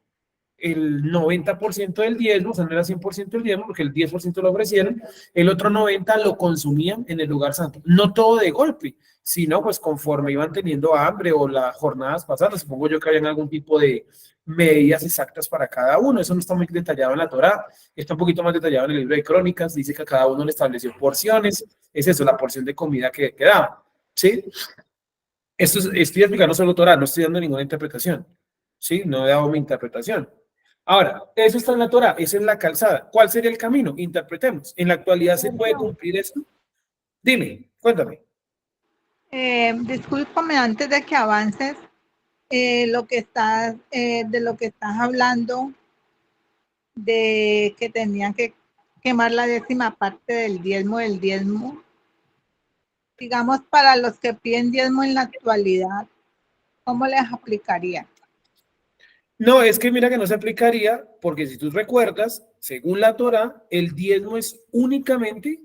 el 90% del diezmo, o sea, no era 100% del diezmo, porque el 10% lo ofrecieron, el otro 90% lo consumían en el lugar santo. No todo de golpe, sino pues conforme iban teniendo hambre o las jornadas pasadas, supongo yo que habían algún tipo de medidas exactas para cada uno. Eso no está muy detallado en la Torá, está un poquito más detallado en el libro de Crónicas, dice que a cada uno le estableció porciones, es eso, la porción de comida que quedaba, ¿sí? Estoy explicando solo Torá, no estoy dando ninguna interpretación, ¿sí? No he dado mi interpretación. Ahora, eso está en la Torá, esa es la calzada. ¿Cuál sería el camino? Interpretemos. ¿En la actualidad se puede cumplir esto? Dime, cuéntame. Discúlpame antes de que avances, de lo que estás hablando, de que tenían que quemar la 10ª parte del diezmo. Digamos, para los que piden diezmo en la actualidad, ¿cómo les aplicaría? No, es que mira que no se aplicaría, porque si tú recuerdas, según la Torá, el diezmo es únicamente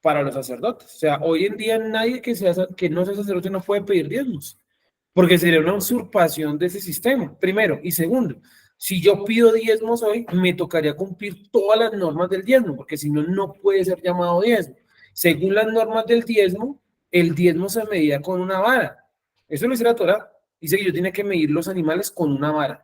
para los sacerdotes. O sea, hoy en día nadie que no sea sacerdote no puede pedir diezmos, porque sería una usurpación de ese sistema, primero. Y segundo, si yo pido diezmos hoy, me tocaría cumplir todas las normas del diezmo, porque si no, no puede ser llamado diezmo. Según las normas del diezmo, el diezmo se medía con una vara. Eso lo dice la Torá. Dice que yo tenía que medir los animales con una vara.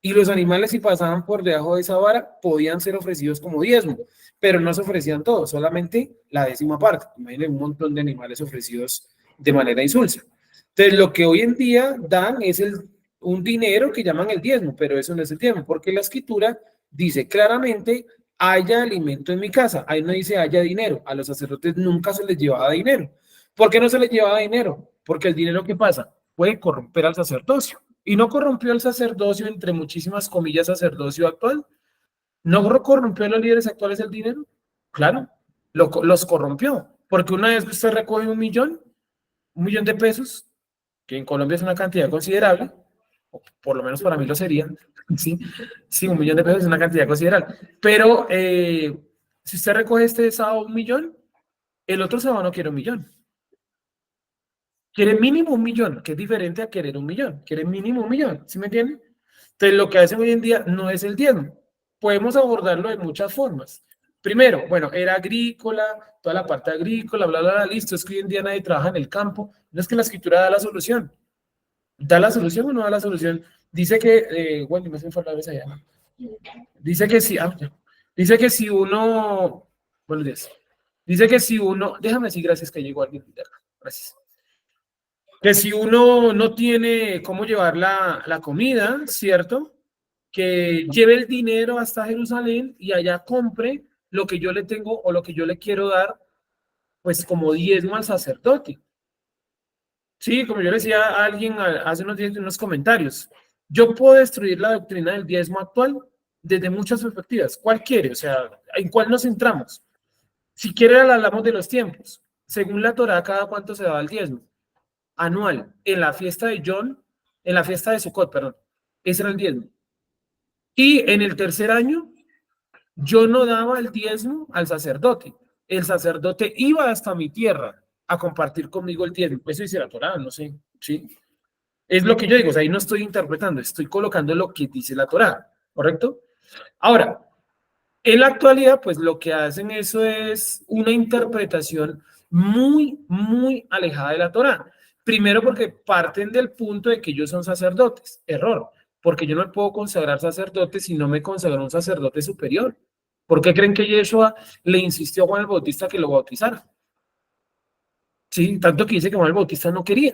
Y los animales, si pasaban por debajo de esa vara, podían ser ofrecidos como diezmo, pero no se ofrecían todos, solamente la 10ª parte. Imagínense un montón de animales ofrecidos de manera insulsa. Entonces, lo que hoy en día dan es un dinero que llaman el diezmo, pero eso no es el diezmo, porque la escritura dice claramente, haya alimento en mi casa. Ahí no dice haya dinero. A los sacerdotes nunca se les llevaba dinero. ¿Por qué no se les llevaba dinero? Porque el dinero, ¿qué pasa? Puede corromper al sacerdocio. Y no corrompió el sacerdocio, entre muchísimas comillas, sacerdocio actual. ¿No corrompió a los líderes actuales el dinero? Claro, los corrompió. Porque una vez usted recoge un millón de pesos, que en Colombia es una cantidad considerable, o por lo menos para mí lo sería, sí, sí, 1 millón de pesos es una cantidad considerable. Pero si usted recoge este sábado 1 millón, el otro sábado no quiere 1 millón. Quiere mínimo 1 millón, que es diferente a querer 1 millón. Quiere mínimo 1 millón, ¿sí me entienden? Entonces, lo que hacen hoy en día no es el diezmo. Podemos abordarlo de muchas formas. Primero, bueno, era agrícola, toda la parte agrícola, bla, bla, bla, listo. Es que hoy en día nadie trabaja en el campo. No es que la escritura da la solución. ¿Da la solución o no da la solución? Dice que, bueno, me hacen falta vez allá. Dice que sí, dice que si uno, buenos días. Dice que si uno, déjame decir gracias que llegó alguien de acá. Gracias. Que si uno no tiene cómo llevar la comida, ¿cierto? Que lleve el dinero hasta Jerusalén y allá compre lo que yo le tengo o lo que yo le quiero dar, pues como diezmo al sacerdote. Sí, como yo le decía a alguien hace unos días en unos comentarios, yo puedo destruir la doctrina del diezmo actual desde muchas perspectivas. ¿Cuál quiere? O sea, ¿en cuál nos centramos? Si quiere, hablamos de los tiempos. Según la Torá, ¿cada cuánto se da el diezmo? Anual, en la fiesta de en la fiesta de Sukkot, perdón, ese era el diezmo. Y en el tercer año, yo no daba el diezmo al sacerdote. El sacerdote iba hasta mi tierra a compartir conmigo el diezmo. Eso dice la Torá, no sé, ¿sí? Es lo que yo digo, o sea, ahí no estoy interpretando, estoy colocando lo que dice la Torá, ¿correcto? Ahora, en la actualidad, pues lo que hacen eso es una interpretación muy, muy alejada de la Torá. Primero porque parten del punto de que ellos son sacerdotes. Error, porque yo no me puedo consagrar sacerdote si no me consagró un sacerdote superior. ¿Por qué creen que Yeshua le insistió a Juan el Bautista que lo bautizara? Sí, tanto que dice que Juan el Bautista no quería.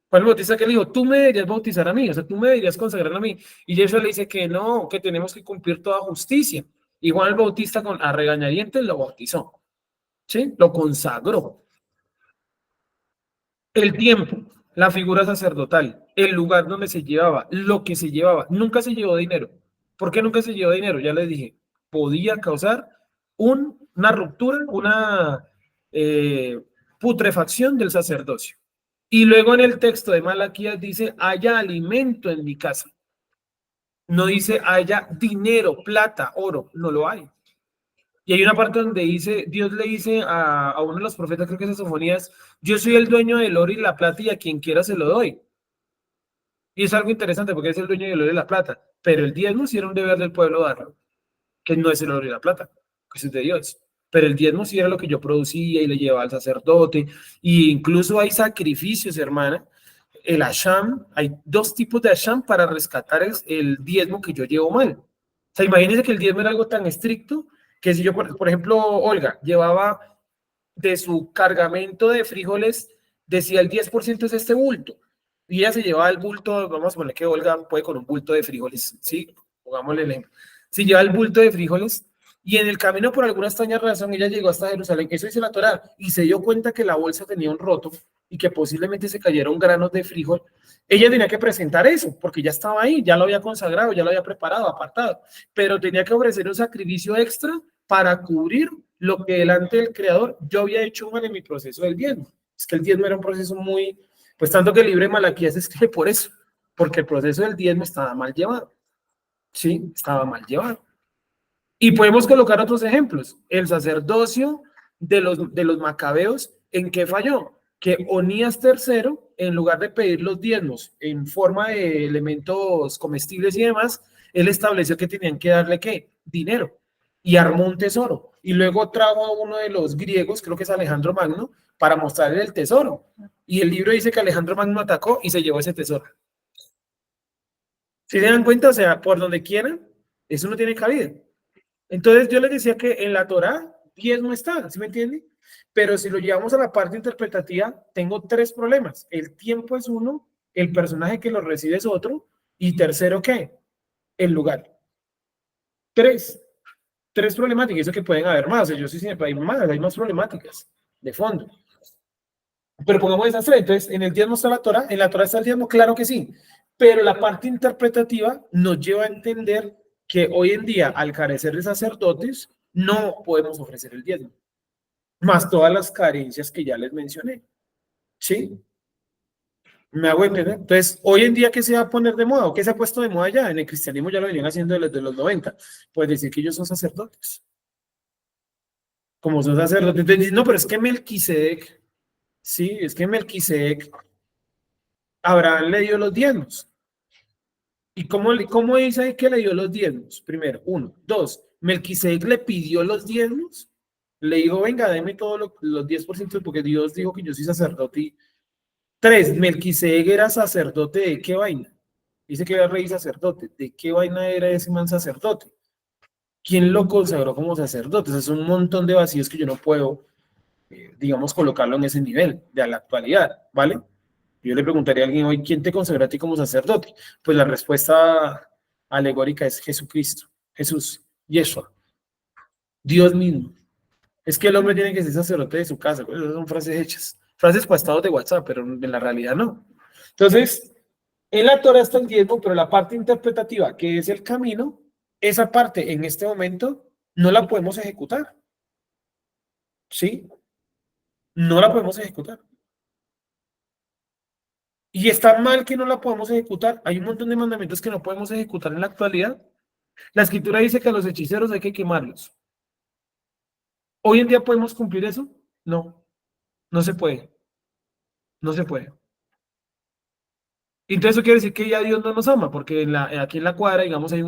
Juan el Bautista que le dijo, tú me deberías bautizar a mí, o sea, tú me deberías consagrar a mí. Y Yeshua le dice que no, que tenemos que cumplir toda justicia. Y Juan el Bautista a regañadientes lo bautizó. ¿Sí? Lo consagró. El tiempo, la figura sacerdotal, el lugar donde se llevaba, lo que se llevaba, nunca se llevó dinero. ¿Por qué nunca se llevó dinero? Ya les dije, podía causar una ruptura, una putrefacción del sacerdocio. Y luego en el texto de Malaquías dice, haya alimento en mi casa. No dice haya dinero, plata, oro, no lo hay. Y Y hay una parte donde dice, Dios le dice a uno de los profetas, creo que es Sofonías, yo soy el dueño del oro y la plata y a quien quiera se lo doy. Y es algo interesante porque es el dueño del oro y la plata, pero el diezmo sí era un deber del pueblo darlo, que no es el oro y la plata, que eso es de Dios. Pero el diezmo sí era lo que yo producía y le llevaba al sacerdote. Y incluso hay sacrificios, hermana. El asham, hay dos tipos de asham para rescatar el diezmo que yo llevo mal. O sea, imagínense que el diezmo era algo tan estricto que si yo, por ejemplo, Olga, llevaba de su cargamento de frijoles, decía el 10% es este bulto. Y ella se llevaba el bulto, vamos a poner que Olga puede con un bulto de frijoles, ¿sí? Pongámosle el ejemplo. Si lleva el bulto de frijoles y en el camino por alguna extraña razón ella llegó hasta Jerusalén, eso dice la Torá, y se dio cuenta que la bolsa tenía un roto y que posiblemente se cayeron granos de frijol, ella tenía que presentar eso, porque ya estaba ahí, ya lo había consagrado, ya lo había preparado, apartado, pero tenía que ofrecer un sacrificio extra para cubrir lo que delante del Creador yo había hecho mal en mi proceso del diezmo. Es que el diezmo era un proceso muy, pues tanto que el libro de Malaquías escribe por eso, porque el proceso del diezmo estaba mal llevado. Sí, estaba mal llevado. Y podemos colocar otros ejemplos. El sacerdocio de los macabeos, ¿en qué falló? Que Onías III, en lugar de pedir los diezmos en forma de elementos comestibles y demás, él estableció que tenían que darle ¿qué? Dinero. Y armó un tesoro. Y luego trajo a uno de los griegos, creo que es Alejandro Magno, para mostrarle el tesoro. Y el libro dice que Alejandro Magno atacó y se llevó ese tesoro. Si se dan cuenta, o sea, por donde quieran, eso no tiene cabida. Entonces yo les decía que en la Torá 10 no está, ¿sí me entiende? Pero si lo llevamos a la parte interpretativa, tengo tres problemas. El tiempo es uno, el personaje que lo recibe es otro, y tercero, ¿qué? El lugar. Tres problemáticas, eso que pueden haber más, yo sí siempre hay más problemáticas de fondo. Pero pongamos esas tres, entonces en el diezmo está la Torá, en la Torá está el diezmo, claro que sí, pero la parte interpretativa nos lleva a entender que hoy en día, al carecer de sacerdotes, no podemos ofrecer el diezmo, más todas las carencias que ya les mencioné. ¿Sí? ¿Me hago entender? Entonces, hoy en día, ¿qué se va a poner de moda? ¿O qué se ha puesto de moda ya? En el cristianismo ya lo venían haciendo desde los 90. Pues decir que ellos son sacerdotes. Como son sacerdotes. Entonces, no, pero es que Melquisedec, sí, es que Melquisedec, Abraham le dio los diezmos. ¿Y cómo dice ahí que le dio los diezmos? Primero, uno. Dos, Melquisedec le pidió los diezmos. Le dijo, venga, deme todos los 10% porque Dios dijo que yo soy sacerdote. Y tres, Melquisedec era sacerdote de qué vaina. Dice que era rey sacerdote. ¿De qué vaina era ese man sacerdote? ¿Quién lo consagró como sacerdote? O sea, es un montón de vacíos que yo no puedo, digamos, colocarlo en ese nivel de la actualidad, ¿vale? Yo le preguntaría a alguien hoy, ¿quién te consagró a ti como sacerdote? Pues la respuesta alegórica es Jesucristo, Jesús, Yeshua, Dios mismo. Es que el hombre tiene que ser sacerdote de su casa. Pues esas son frases hechas, frases para estados de WhatsApp, pero en la realidad no. Entonces, en la Torah está el diezmo, pero la parte interpretativa, que es el camino, esa parte en este momento no la podemos ejecutar. ¿Sí? No la podemos ejecutar. Y está mal que no la podamos ejecutar. Hay un montón de mandamientos que no podemos ejecutar en la actualidad. La escritura dice que a los hechiceros hay que quemarlos. ¿Hoy en día podemos cumplir eso? No, no se puede. No se puede. Entonces eso quiere decir que ya Dios no nos ama, porque aquí en la cuadra, digamos, hay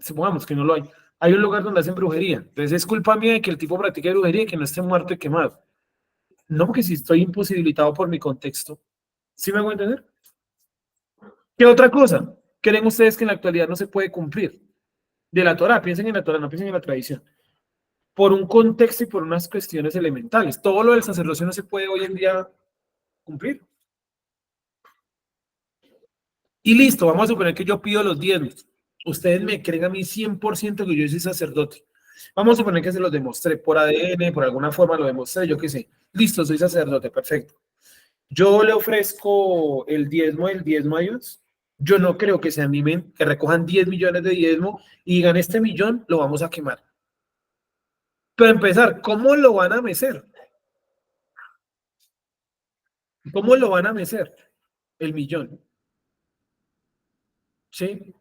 supongamos que no lo hay. Hay un lugar donde hacen brujería. Entonces es culpa mía de que el tipo practique brujería y que no esté muerto y quemado. No, porque si estoy imposibilitado por mi contexto. ¿Sí me hago entender? ¿Qué otra cosa creen ustedes que en la actualidad no se puede cumplir? De la Torah, piensen en la Torah, no piensen en la tradición. Por un contexto y por unas cuestiones elementales. Todo lo del sacerdocio no se puede hoy en día cumplir. Y listo, vamos a suponer que yo pido los diezmos. Ustedes me creen a mí 100% que yo soy sacerdote. Vamos a suponer que se los demostré por ADN, por alguna forma lo demostré, yo qué sé. Listo, soy sacerdote, perfecto. Yo le ofrezco el diezmo a Dios. Yo no creo que se animen, que recojan 10 millones de diezmo y digan, este millón lo vamos a quemar. Pero empezar, ¿cómo lo van a mecer? ¿Cómo lo van a mecer? El millón. ¿Sí?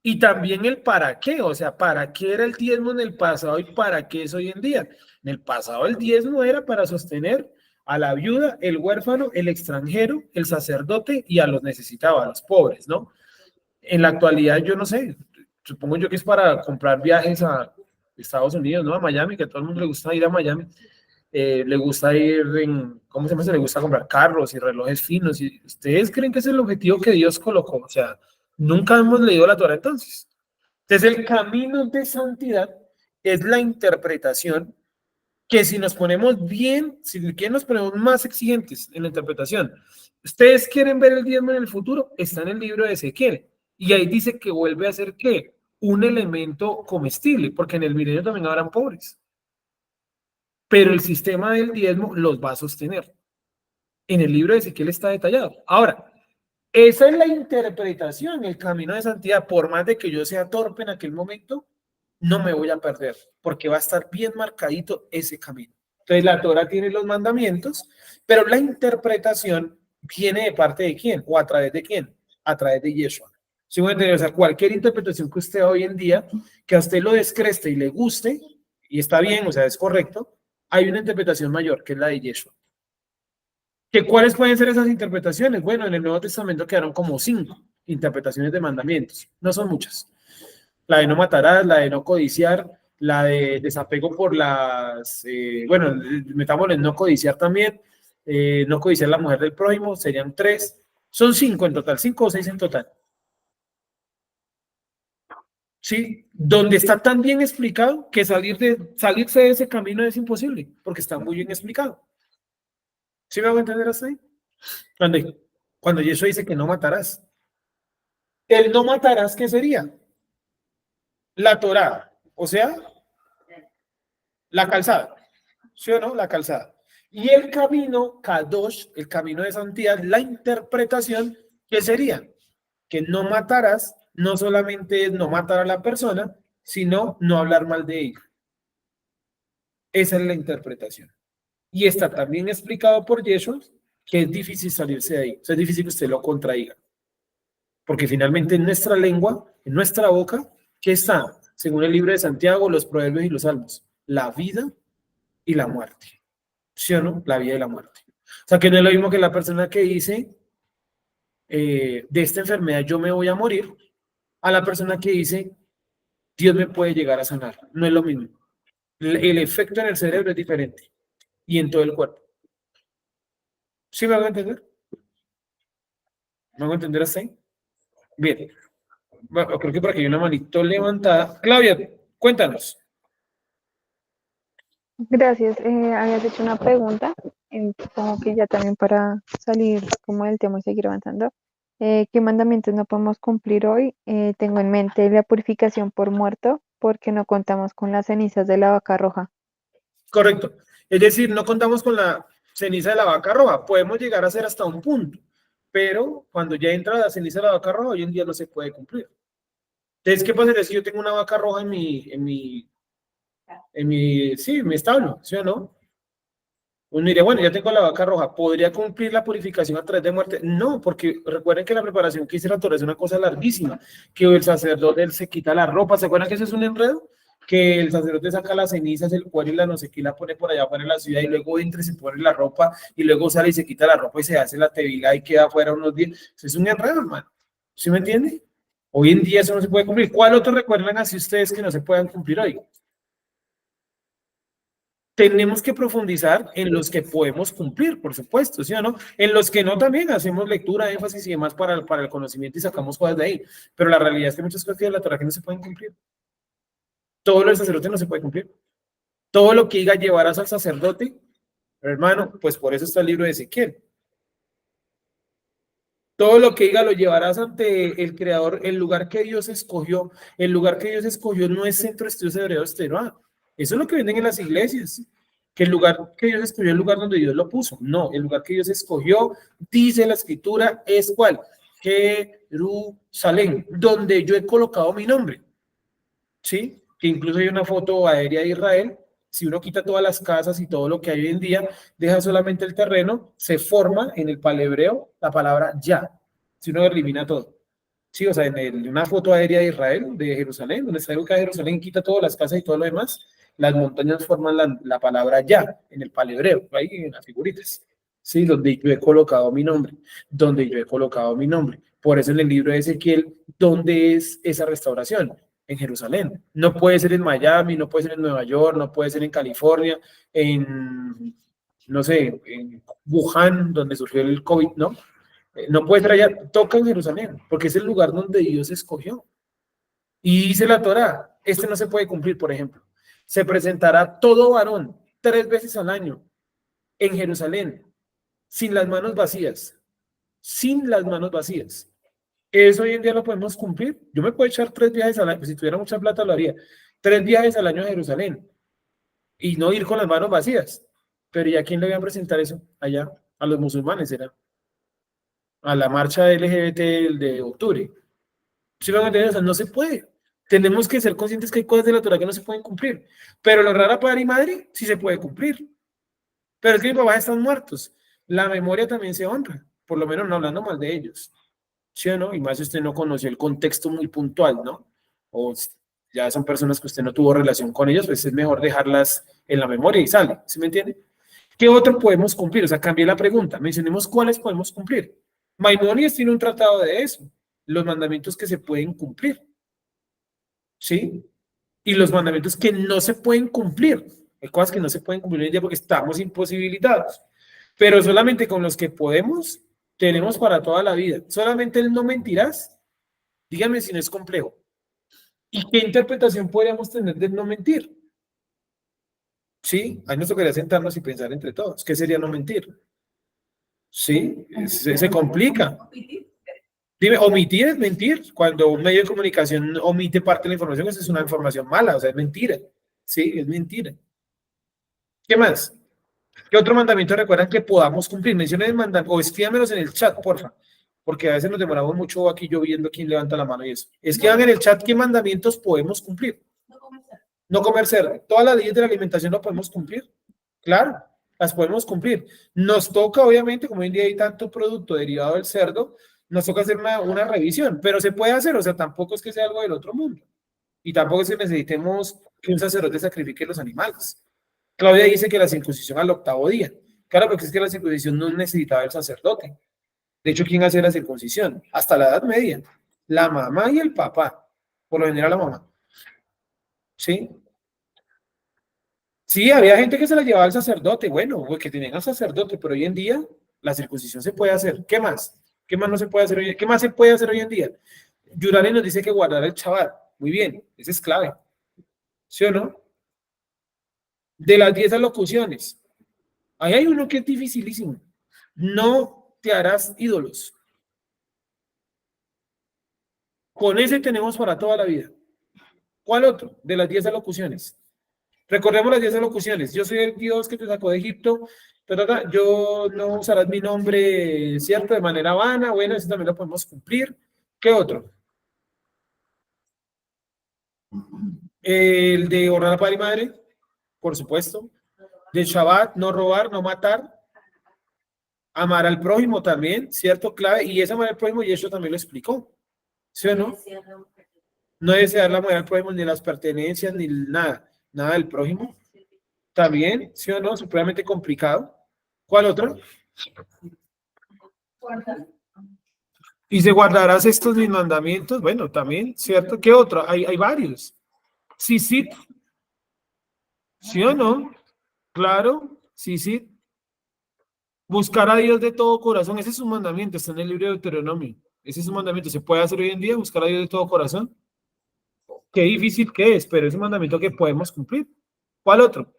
Y también el para qué, o sea, para qué era el diezmo en el pasado y para qué es hoy en día. En el pasado el diezmo era para sostener a la viuda, el huérfano, el extranjero, el sacerdote y a los necesitados, a los pobres, ¿no? En la actualidad yo no sé, supongo yo que es para comprar viajes a Estados Unidos, ¿no? A Miami, que a todo el mundo le gusta ir a Miami. Le gusta ir en, ¿cómo se llama? Se le gusta comprar carros y relojes finos. ¿Y ustedes creen que es el objetivo que Dios colocó? O sea, nunca hemos leído la Torah entonces. Entonces, el camino de santidad es la interpretación que si nos ponemos bien, si nos ponemos más exigentes en la interpretación, ustedes quieren ver el diezmo en el futuro, está en el libro de Ezequiel. Y ahí dice que vuelve a ser, ¿qué? Un elemento comestible, porque en el milenio también habrán pobres. Pero el sistema del diezmo los va a sostener. En el libro de Ezequiel está detallado. Ahora, esa es la interpretación, el camino de santidad. Por más de que yo sea torpe en aquel momento, no me voy a perder, porque va a estar bien marcadito ese camino. Entonces, la Torah tiene los mandamientos, pero la interpretación viene de parte de quién, o a través de quién, a través de Yeshua. ¿Sí me entiende? O sea, cualquier interpretación que usted hoy en día, que a usted lo descreste y le guste, y está bien, o sea, es correcto, hay una interpretación mayor, que es la de Yeshua. ¿Cuáles pueden ser esas interpretaciones? Bueno, en el Nuevo Testamento quedaron como 5 interpretaciones de mandamientos. No son muchas. La de no matarás, la de no codiciar, la de desapego por las, bueno, metámosle en no codiciar también, no codiciar la mujer del prójimo, serían 3. Son 5 en total, 5 o 6 en total. ¿Sí? Donde está tan bien explicado que salirse de ese camino es imposible, porque está muy bien explicado. ¿Sí me hago entender hasta ahí? Cuando Yeshua dice que no matarás. El no matarás, ¿qué sería? La Torá, o sea, la calzada. ¿Sí o no? La calzada. Y el camino, Kadosh, el camino de santidad, la interpretación, ¿qué sería? Que no matarás, no solamente es no matar a la persona, sino no hablar mal de ella. Esa es la interpretación. Y está también explicado por Yeshua que es difícil salirse de ahí. O sea, es difícil que usted lo contraiga. Porque finalmente en nuestra lengua, en nuestra boca, ¿qué está? Según el libro de Santiago, los proverbios y los salmos, la vida y la muerte. ¿Sí o no? La vida y la muerte. O sea, que no es lo mismo que la persona que dice, de esta enfermedad yo me voy a morir, a la persona que dice, Dios me puede llegar a sanar. No es lo mismo. El efecto en el cerebro es diferente y en todo el cuerpo. ¿Sí me hago entender? ¿Me hago entender así? Bien. Bueno, creo que por aquí hay una manito levantada. Claudia, cuéntanos. Gracias. Habías hecho una pregunta, como que ya también para salir como del tema y seguir avanzando. ¿Qué mandamientos no podemos cumplir hoy? Tengo en mente la purificación por muerto, porque no contamos con las cenizas de la vaca roja. Correcto. Es decir, no contamos con la ceniza de la vaca roja. Podemos llegar a ser hasta un punto, pero cuando ya entra la ceniza de la vaca roja, hoy en día no se puede cumplir. Entonces, ¿qué pasaría si yo tengo una vaca roja en mi establo? ¿Sí o no? Uno diría, bueno, ya tengo la vaca roja, ¿podría cumplir la purificación a través de muerte? No, porque recuerden que la preparación que hice la Torah es una cosa larguísima, que el sacerdote él se quita la ropa, ¿se acuerdan que eso es un enredo? Que el sacerdote saca las cenizas, el cuero y la no sé qué, la pone por allá afuera en la ciudad y luego entra y se pone la ropa y luego sale y se quita la ropa y se hace la tevilá y queda afuera unos días. Eso es un enredo, hermano. ¿Sí me entiende? Hoy en día eso no se puede cumplir. ¿Cuál otro recuerdan así ustedes que no se puedan cumplir hoy? Tenemos que profundizar en los que podemos cumplir, por supuesto, ¿sí o no? En los que no también hacemos lectura, énfasis y demás para el conocimiento y sacamos cosas de ahí. Pero la realidad es que hay muchas cosas de la Torah que no se pueden cumplir. Todo lo del sacerdote no se puede cumplir. Todo lo que diga llevarás al sacerdote, hermano, pues por eso está el libro de Ezequiel. Todo lo que diga lo llevarás ante el Creador, el lugar que Dios escogió. El lugar que Dios escogió no es Centro de Estudios Hebreos Teruá. Eso es lo que venden en las iglesias. Que el lugar que Dios escogió es el lugar donde Dios lo puso. No, el lugar que Dios escogió, dice la Escritura, es ¿cuál? Jerusalén, donde yo he colocado mi nombre. ¿Sí? Que incluso hay una foto aérea de Israel. Si uno quita todas las casas y todo lo que hay hoy en día, deja solamente el terreno, se forma en el palebreo la palabra ya. Si uno elimina todo. Sí, o sea, en una foto aérea de Israel, de Jerusalén, donde está ubicada Jerusalén, quita todas las casas y todo lo demás, las montañas forman la palabra ya, en el paleohebreo, ahí en las figuritas. Sí, donde yo he colocado mi nombre, donde yo he colocado mi nombre. Por eso en el libro de Ezequiel, ¿dónde es esa restauración? En Jerusalén. No puede ser en Miami, no puede ser en Nueva York, no puede ser en California, en, no sé, en Wuhan, donde surgió el COVID, ¿no? No puede ser allá, toca en Jerusalén, porque es el lugar donde Dios escogió. Y dice la Torá, este no se puede cumplir, por ejemplo. Se presentará todo varón 3 veces al año en Jerusalén, sin las manos vacías, sin las manos vacías. ¿Eso hoy en día lo podemos cumplir? Yo me puedo echar 3 viajes al año, si tuviera mucha plata lo haría, 3 viajes al año a Jerusalén y no ir con las manos vacías. Pero ¿y a quién le voy a presentar eso allá? A los musulmanes, ¿será? A la marcha LGBT de octubre. ¿Sí van a entender? O sea, no se puede. Tenemos que ser conscientes que hay cosas de la Torah que no se pueden cumplir. Pero lo raro padre y madre sí se puede cumplir. Pero es que mis papás están muertos. La memoria también se honra, por lo menos no hablando mal de ellos. ¿Sí o no? Y más si usted no conoció el contexto muy puntual, ¿no? O ya son personas que usted no tuvo relación con ellos, pues es mejor dejarlas en la memoria y sale. ¿Sí me entiende? ¿Qué otro podemos cumplir? O sea, cambié la pregunta. Mencionemos cuáles podemos cumplir. Maimónides tiene un tratado de eso. Los mandamientos que se pueden cumplir. ¿Sí? Y los mandamientos que no se pueden cumplir. Hay cosas que no se pueden cumplir hoy en día porque estamos imposibilitados. Pero solamente con los que podemos, tenemos para toda la vida. Solamente el no mentirás. Dígame si no es complejo. ¿Y qué interpretación podríamos tener del no mentir? Sí, ahí nos tocaría sentarnos y pensar entre todos. ¿Qué sería no mentir? Sí, se complica. Dime, omitir es mentir. Cuando un medio de comunicación omite parte de la información, esa es una información mala, o sea, es mentira. Sí, es mentira. ¿Qué más? ¿Qué otro mandamiento recuerdan que podamos cumplir? Mencionen el mandamiento, o escríbanmelos en el chat, porfa, porque a veces nos demoramos mucho aquí yo viendo quién levanta la mano y eso. Escriban en el chat qué mandamientos podemos cumplir. No comer cerdo. Todas las leyes de la alimentación lo podemos cumplir. Claro, las podemos cumplir. Nos toca, obviamente, como hoy en día hay tanto producto derivado del cerdo, nos toca hacer una revisión, pero se puede hacer, o sea, tampoco es que sea algo del otro mundo. Y tampoco es que necesitemos que un sacerdote sacrifique los animales. Claudia dice que la circuncisión al 8º día. Claro, porque es que la circuncisión no necesitaba el sacerdote. De hecho, ¿quién hace la circuncisión? Hasta la Edad Media. La mamá y el papá. Por lo general la mamá. ¿Sí? Sí, había gente que se la llevaba al sacerdote, bueno, o que tenían al sacerdote, pero hoy en día la circuncisión se puede hacer. ¿Qué más? ¿Qué más no se puede hacer hoy? ¿Qué más se puede hacer hoy en día? Yurani nos dice que guardar el Shabbat. Muy bien, ese es clave. ¿Sí o no? De las 10 alocuciones. Ahí hay uno que es dificilísimo. No te harás ídolos. Con ese tenemos para toda la vida. ¿Cuál otro? De las 10 alocuciones. Recordemos las 10 alocuciones. Yo soy el Dios que te sacó de Egipto. Yo no usarás mi nombre, ¿cierto? De manera vana. Bueno, eso también lo podemos cumplir. ¿Qué otro? El de honrar a padre y madre, por supuesto. De Shabbat, no robar, no matar. Amar al prójimo también, ¿cierto? Clave. Y ese amar al prójimo, y eso también lo explicó. ¿Sí o no? No desear la mujer al prójimo, ni las pertenencias, ni nada. Nada del prójimo. También, ¿sí o no? Supremamente complicado. ¿Cuál otro? Y se guardarás estos mis mandamientos. Bueno, también, ¿cierto? ¿Qué otro? Hay varios. Sí, sí. ¿Sí o no? Claro, sí, sí. Buscar a Dios de todo corazón. Ese es un mandamiento, está en el libro de Deuteronomio. Ese es un mandamiento. ¿Se puede hacer hoy en día? Buscar a Dios de todo corazón. Qué difícil que es, pero es un mandamiento que podemos cumplir. ¿Cuál otro?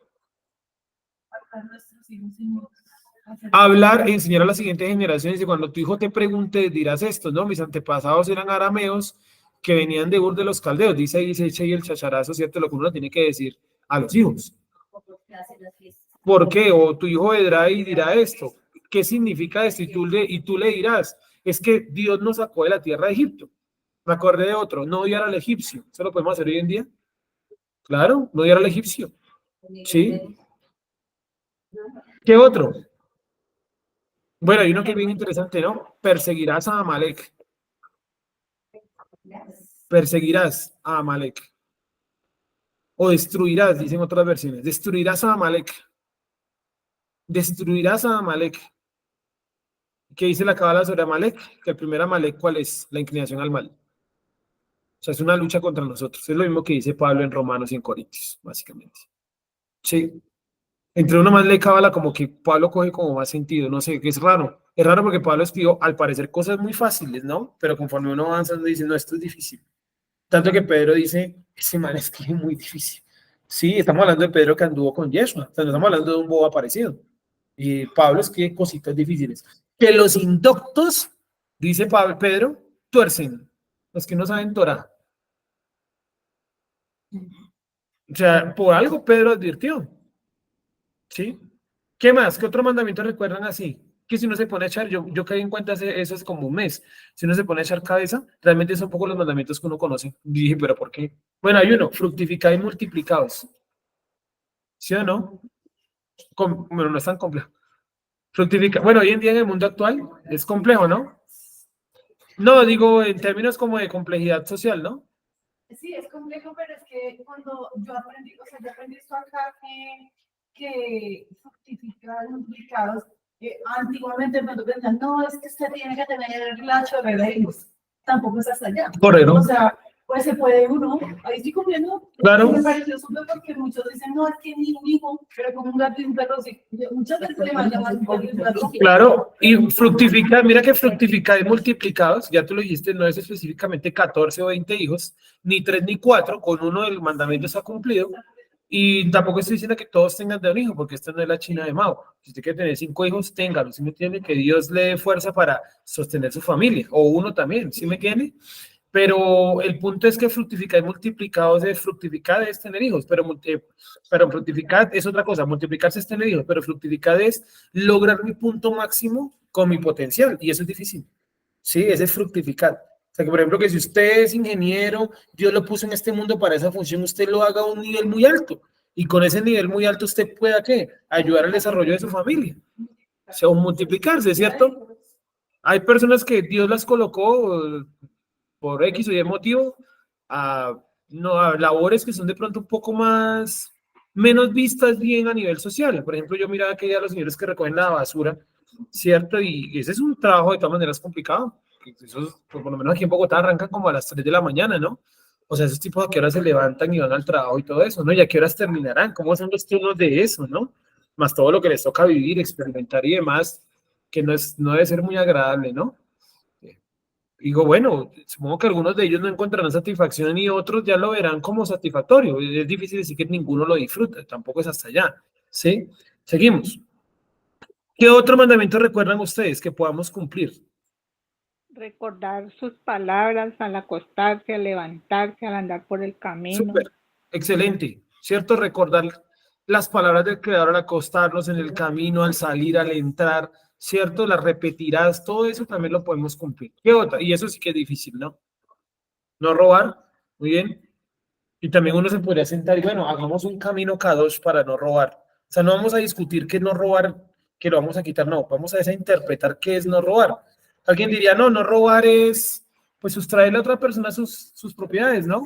Hablar, enseñar a las siguientes generaciones y cuando tu hijo te pregunte, dirás esto, ¿no? Mis antepasados eran arameos que venían de Ur de los Caldeos, dice ahí, se echa ahí el chacharazo, ¿cierto? Lo que uno tiene que decir a los hijos. ¿Por qué? O tu hijo vendrá y dirá esto. ¿Qué significa esto? Y tú le dirás, es que Dios nos sacó de la tierra de Egipto. Me acordé de otro, no odiar al egipcio. ¿Eso lo podemos hacer hoy en día? Claro, no odiar al egipcio. ¿Sí? ¿Qué otro? Bueno, hay uno que es bien interesante, ¿no? Perseguirás a Amalek. perseguirás a Amalek. O destruirás, dicen otras versiones. Destruirás a Amalek. Destruirás a Amalek. ¿Qué dice la cábala sobre Amalek? Que el primer Amalek, ¿cuál es? La inclinación al mal. O sea, es una lucha contra nosotros. Es lo mismo que dice Pablo en Romanos y en Corintios, básicamente. Sí. Entre uno más lee cábala, como que Pablo coge como más sentido. No sé, que es raro. Es raro porque Pablo escribió, al parecer, cosas muy fáciles, ¿no? Pero conforme uno avanza, uno dice, no, esto es difícil. Tanto que Pedro dice, ese man escribe muy difícil. Sí, estamos hablando de Pedro que anduvo con Yeshua. O sea, no estamos hablando de un bobo aparecido. Y Pablo escribe cositas difíciles. Que los indoctos, dice Pedro, tuercen. Los que no saben Torah. O sea, por algo Pedro advirtió. ¿Sí? ¿Qué más? ¿Qué otro mandamiento recuerdan así? Que si uno se pone a echar, yo caí en cuenta eso es como un mes. Si uno se pone a echar cabeza, realmente son pocos los mandamientos que uno conoce. Y dije, ¿pero por qué? Bueno, hay uno, fructificad y multiplicados. ¿Sí o no? Bueno, no es tan complejo. Fructifica. Bueno, hoy en día en el mundo actual es complejo, ¿no? No, digo en términos como de complejidad social, ¿no? Sí, es complejo, pero es que cuando yo aprendí, o sea, yo aprendí esto acá que fructificar multiplicados, antiguamente cuando decían, no, es que usted tiene que tener la chorrera de hijos, tampoco es hasta allá. Correcto. O sea, pues se puede uno, ahí estoy cumpliendo. Claro. Me pareció súper porque muchos dicen, no, es que ni un hijo, pero como un gato y un perro, sí. Muchas veces le mandan más un gato y un perro. Claro, y fructificar, mira que fructificar y multiplicados, ya tú lo dijiste, no es específicamente 14 o 20 hijos, ni 3 ni 4, con uno el mandamiento está cumplido, y tampoco estoy diciendo que todos tengan de un hijo, porque esta no es la China de Mao. Si usted quiere tener 5 hijos, téngalo, ¿sí me entiende? Que Dios le dé fuerza para sostener su familia, o uno también, ¿sí me entiende? Pero el punto es que fructificar y multiplicados es fructificar es tener hijos, pero fructificar es otra cosa, multiplicarse es tener hijos, pero fructificar es lograr mi punto máximo con mi potencial, y eso es difícil. Sí, ese es fructificar. O sea, que por ejemplo, que si usted es ingeniero, Dios lo puso en este mundo para esa función, usted lo haga a un nivel muy alto, y con ese nivel muy alto usted pueda, ¿qué? Ayudar al desarrollo de su familia. O sea, multiplicarse, ¿cierto? Hay personas que Dios las colocó por X o Y motivo a, no, a labores que son de pronto un poco menos vistas bien a nivel social. Por ejemplo, yo miraba que ya los señores que recogen la basura, ¿cierto? Y ese es un trabajo de todas maneras complicado. Esos, por lo menos aquí en Bogotá arrancan como a las 3 de la mañana, ¿no? O sea, esos tipos a qué horas se levantan y van al trabajo y todo eso, ¿no? Y a qué horas terminarán, cómo son los turnos de eso, ¿no? Más todo lo que les toca vivir, experimentar y demás, que no debe ser muy agradable, ¿no? Digo, bueno, supongo que algunos de ellos no encontrarán satisfacción y otros ya lo verán como satisfactorio. Es difícil decir que ninguno lo disfruta, tampoco es hasta allá. ¿Sí? Seguimos. ¿Qué otro mandamiento recuerdan ustedes que podamos cumplir? Recordar sus palabras al acostarse, al levantarse, al andar por el camino. Súper, excelente, ¿cierto? Recordar las palabras del Creador al acostarnos en el camino, al salir, al entrar, ¿cierto? Las repetirás, todo eso también lo podemos cumplir. ¿Qué otra? Y eso sí que es difícil, ¿no? No robar, muy bien. Y también uno se podría sentar y bueno, hagamos un camino K2 para no robar. O sea, no vamos a discutir qué es no robar, que lo vamos a quitar, no, vamos a interpretar qué es no robar. Alguien diría, no, no robar es, pues, sustraerle a otra persona sus propiedades, ¿no?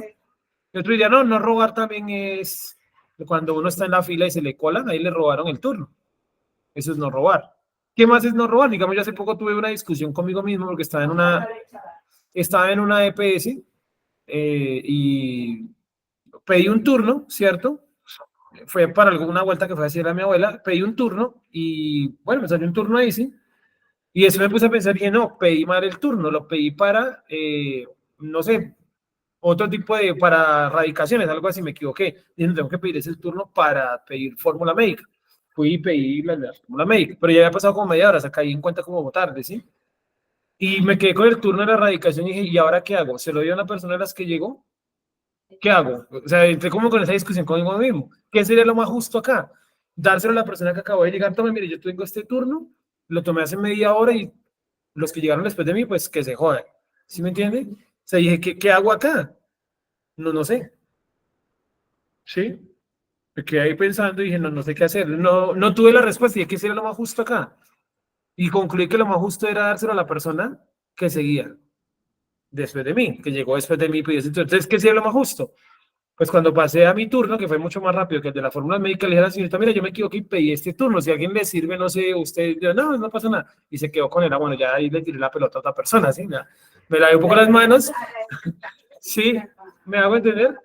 Y otro diría, no, no robar también es cuando uno está en la fila y se le colan, ahí le robaron el turno. Eso es no robar. ¿Qué más es no robar? Digamos, yo hace poco tuve una discusión conmigo mismo porque estaba en una EPS y pedí un turno, ¿cierto? Fue para alguna vuelta que fue a hacer a mi abuela, pedí un turno y bueno, me salió un turno ahí, sí. Y eso me puse a pensar y dije, no, pedí mal el turno, lo pedí para, no sé, otro tipo para radicaciones, algo así, me equivoqué. Dije, no, tengo que pedir ese turno para pedir fórmula médica. Fui y pedí la fórmula médica, pero ya había pasado como media hora, o sea, caí en cuenta como tarde, ¿sí? Y me quedé con el turno de la radicación y dije, ¿y ahora qué hago? ¿Se lo doy a una persona de las que llegó? ¿Qué hago? O sea, entré como con esa discusión conmigo mismo. ¿Qué sería lo más justo acá? Dárselo a la persona que acabó de llegar. Tome, mire, yo tengo este turno, lo tomé hace media hora y los que llegaron después de mí, pues que se jodan. ¿Sí me entiende? O sea, dije, ¿qué hago acá? No sé. ¿Sí? Me quedé ahí pensando y dije, no sé qué hacer. No tuve la respuesta y dije, ¿qué sería lo más justo acá? Y concluí que lo más justo era dárselo a la persona que seguía. después de mí, que llegó después de mí, pues entonces, ¿qué sería lo más justo? Pues cuando pasé a mi turno, que fue mucho más rápido que el de la fórmula médica, le dije a la señorita, mira, yo me equivoqué y pedí este turno, si a alguien le sirve, no sé, usted, yo, no, no pasa nada, y se quedó con él, bueno, ya ahí le tiré la pelota a otra persona, ¿sí? Me lavé un poco las manos, sí, me hago entender.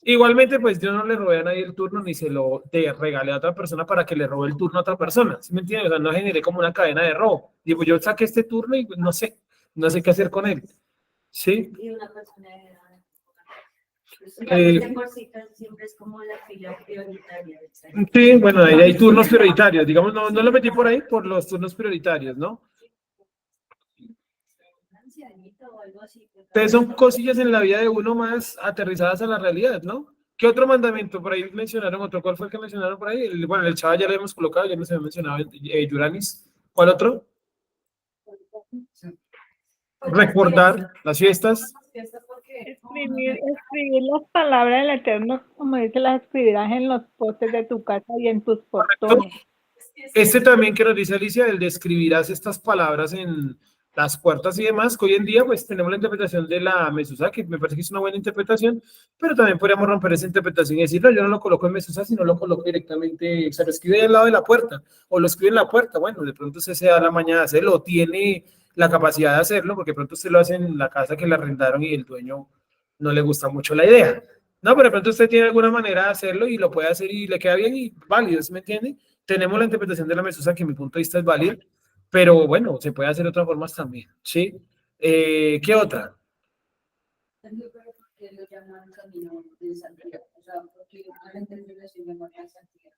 Igualmente, pues yo no le robé a nadie el turno ni se lo regalé a otra persona para que le robe el turno a otra persona. ¿Sí me entiendes? O sea, no generé como una cadena de robo. Digo, yo saqué este turno y pues, no sé qué hacer con él. ¿Sí? Y una persona Eh, por sí casi siempre es como la fila prioritaria. Sí, bueno, ahí hay turnos prioritarios. Digamos, no lo metí por ahí por los turnos prioritarios, ¿no? Un ancianito o algo así. Entonces son cosillas en la vida de uno más aterrizadas a la realidad, ¿no? ¿Qué otro mandamiento? Por ahí mencionaron otro. ¿Cuál fue el que mencionaron por ahí? Bueno, el chaval ya lo hemos colocado, ya nos había mencionado Yuranis. ¿Cuál otro? Recordar las fiestas. Escribir las palabras del Eterno, como dice, las escribirás en los postes de tu casa y en tus portones. Este también que nos dice Alicia, el de escribirás estas palabras en las puertas y demás, que hoy en día pues tenemos la interpretación de la Mesusa, que me parece que es una buena interpretación, pero también podríamos romper esa interpretación y decir, no, yo no lo coloco en Mesusa, sino lo coloco directamente, o sea, lo escribe al lado de la puerta, o lo escribe en la puerta, bueno, de pronto usted se da la mañana de hacerlo, o tiene la capacidad de hacerlo, porque de pronto usted lo hace en la casa que le arrendaron y el dueño no le gusta mucho la idea. No, pero de pronto usted tiene alguna manera de hacerlo y lo puede hacer y le queda bien y válido, ¿sí me entiende? Tenemos la interpretación de la Mesusa que en mi punto de vista es válida, pero bueno, se puede hacer de otras formas también, ¿sí? ¿Qué otra? Porque lo llaman camino de santidad. O sea, porque a la interpretación de María Santidad.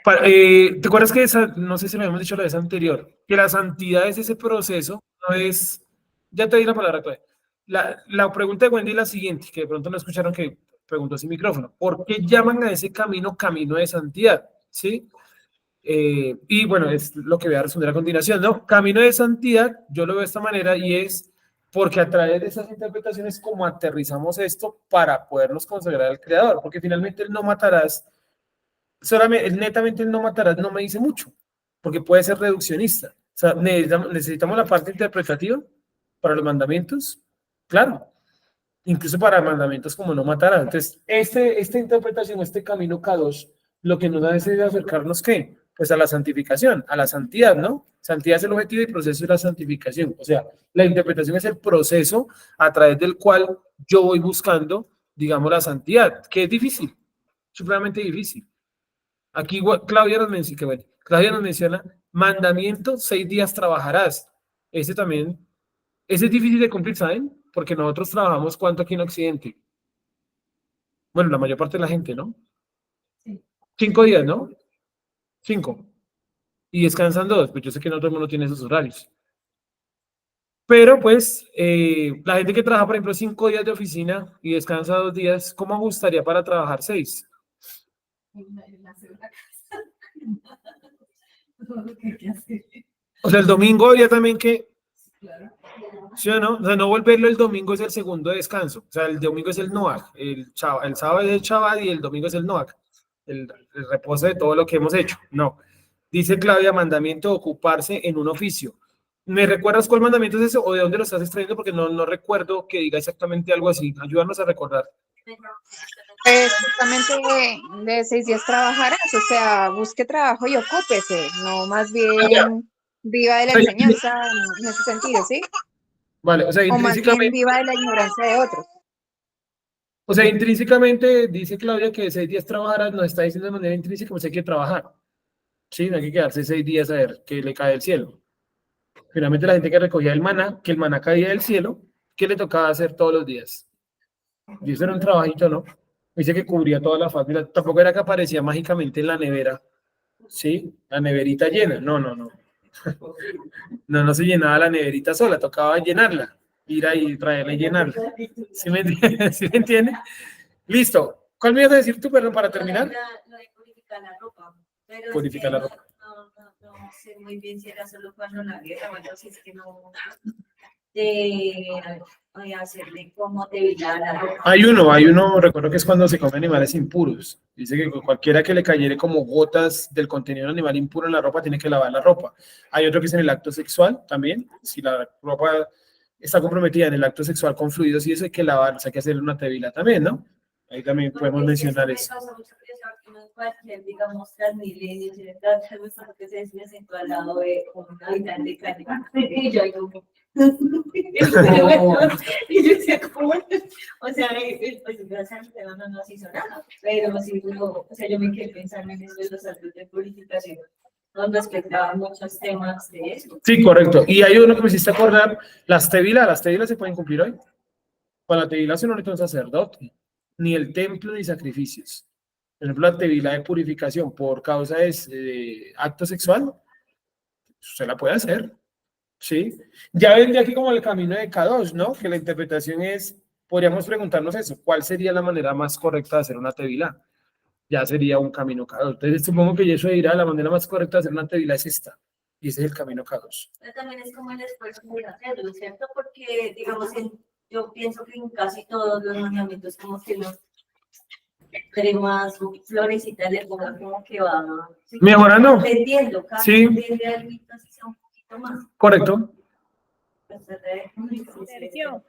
¿Te acuerdas que no sé si lo habíamos dicho la vez anterior, que la santidad es ese proceso, no es, ya te di la palabra, Chloe. La pregunta de Wendy es la siguiente, que de pronto no escucharon que preguntó sin micrófono, ¿por qué llaman a ese camino camino de santidad? ¿Sí? Y bueno, es lo que voy a responder a continuación, ¿no? Camino de santidad, yo lo veo de esta manera y es porque a través de esas interpretaciones como aterrizamos esto para podernos consagrar al Creador, porque finalmente el no matarás, solamente, netamente el no matarás no me dice mucho, porque puede ser reduccionista. O sea, necesitamos la parte interpretativa para los mandamientos, claro, incluso para mandamientos como no matarás. Entonces, esta interpretación, este camino Kadosh, lo que nos hace es acercarnos, ¿qué? Pues a la santificación, a la santidad, ¿no? Santidad es el objetivo y proceso es la santificación. O sea, la interpretación es el proceso a través del cual yo voy buscando, digamos, la santidad, que es difícil, supremamente difícil. Aquí Claudia nos menciona, mandamiento, 6 días trabajarás. Ese también, ese es difícil de cumplir, ¿saben? Porque nosotros trabajamos ¿cuánto aquí en Occidente? Bueno, la mayor parte de la gente, ¿no? Sí. 5 días, ¿no? 5. Y descansan 2, pues yo sé que no todo el mundo tiene esos horarios. Pero pues, la gente que trabaja, por ejemplo, 5 días de oficina y descansa 2 días, ¿cómo ajustaría para trabajar 6? O sea, el domingo habría también que, ¿sí o no? O sea, no volverlo el domingo es el segundo descanso. O sea, el domingo es el Noach, el sábado es el Shabbat y el domingo es el Noach, el reposo de todo lo que hemos hecho. No. Dice Claudia, mandamiento, ocuparse en un oficio. ¿Me recuerdas cuál mandamiento es ese o de dónde lo estás extrayendo? Porque no recuerdo que diga exactamente algo así. Ayúdanos a recordar. Pues justamente de 6 días trabajarás, o sea, busque trabajo y ocúpese, no más bien viva de la enseñanza en ese sentido, ¿sí? Vale, o sea, O más bien intrínsecamente, viva de la ignorancia de otros. intrínsecamente dice Claudia que 6 días trabajarás, nos está diciendo de manera intrínseca, pues hay que trabajar. Sí, no hay que quedarse 6 días a ver qué le cae del cielo. Finalmente la gente que recogía el maná, que el maná caía del cielo, ¿qué le tocaba hacer todos los días? Y eso era un trabajito, ¿no? Dice que cubría toda la faz. Mira, tampoco era que aparecía mágicamente en la nevera, ¿sí? La neverita llena. No. No se llenaba la neverita sola, tocaba llenarla. Ir ahí, traerla y llenarla. ¿Sí me entiende? ¿Sí me entiende? Listo. ¿Cuál me ibas a decir tú, perdón, para terminar? Lo de purificar la ropa. Pero Purificar la ropa. No sé muy bien si era solo cuando la guerra o algo así, es que no. Hacerle como debilitar la ropa. Hay uno, recuerdo que es cuando se comen animales impuros. Dice que cualquiera que le cayere como gotas del contenido de un animal impuro en la ropa tiene que lavar la ropa. Hay otro que es en el acto sexual también. Si la ropa está comprometida en el acto sexual con fluidos y eso hay que lavarse, hay que hacerle una tevila también, ¿no? Ahí también podemos mencionar eso. Me causa mucha curiosidad que no es cualquier, digamos, Transmilenio, si le da algo que se sentó al lado de un habitante de Cali. Y yo digo, y yo decía, ¿cómo? O sea, pues gracias al tema no nos hizo nada, pero sí, o sea, yo me quedé pensando en eso de los actos de purificación, donde respectaban muchos temas de eso. Sí, correcto. Y hay uno que me hiciste acordar, las tevilas se pueden cumplir hoy. Para la tevila se no necesita un sacerdote, ni el templo, ni sacrificios. Por ejemplo, la tevila de purificación por causa de acto sexual, usted la puede hacer, ¿sí? Ya vendría aquí como el camino de K2, ¿no? Que la interpretación es, podríamos preguntarnos eso, ¿cuál sería la manera más correcta de hacer una tevila? Ya sería un camino K2. Entonces, supongo que Yeshua dirá, la manera más correcta de hacer una tevila es esta, y ese es el camino K2. Pero también es como el esfuerzo por hacerlo, ¿cierto? Porque, digamos, yo pienso que en casi todos los mandamientos, como que los cremas o florecitas le pongan como que va ¿Mejorando? vendiendo, cada Sí. vez vende algo así sea un poquito más. Correcto. Sergio.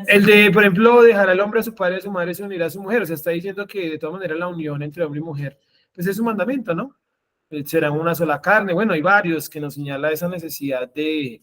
El de, por ejemplo, dejar al hombre a su padre y a su madre se unirá a su mujer. O sea, está diciendo que de todas maneras la unión entre hombre y mujer, pues es un mandamiento, ¿no? Serán una sola carne. Bueno, hay varios que nos señala esa necesidad de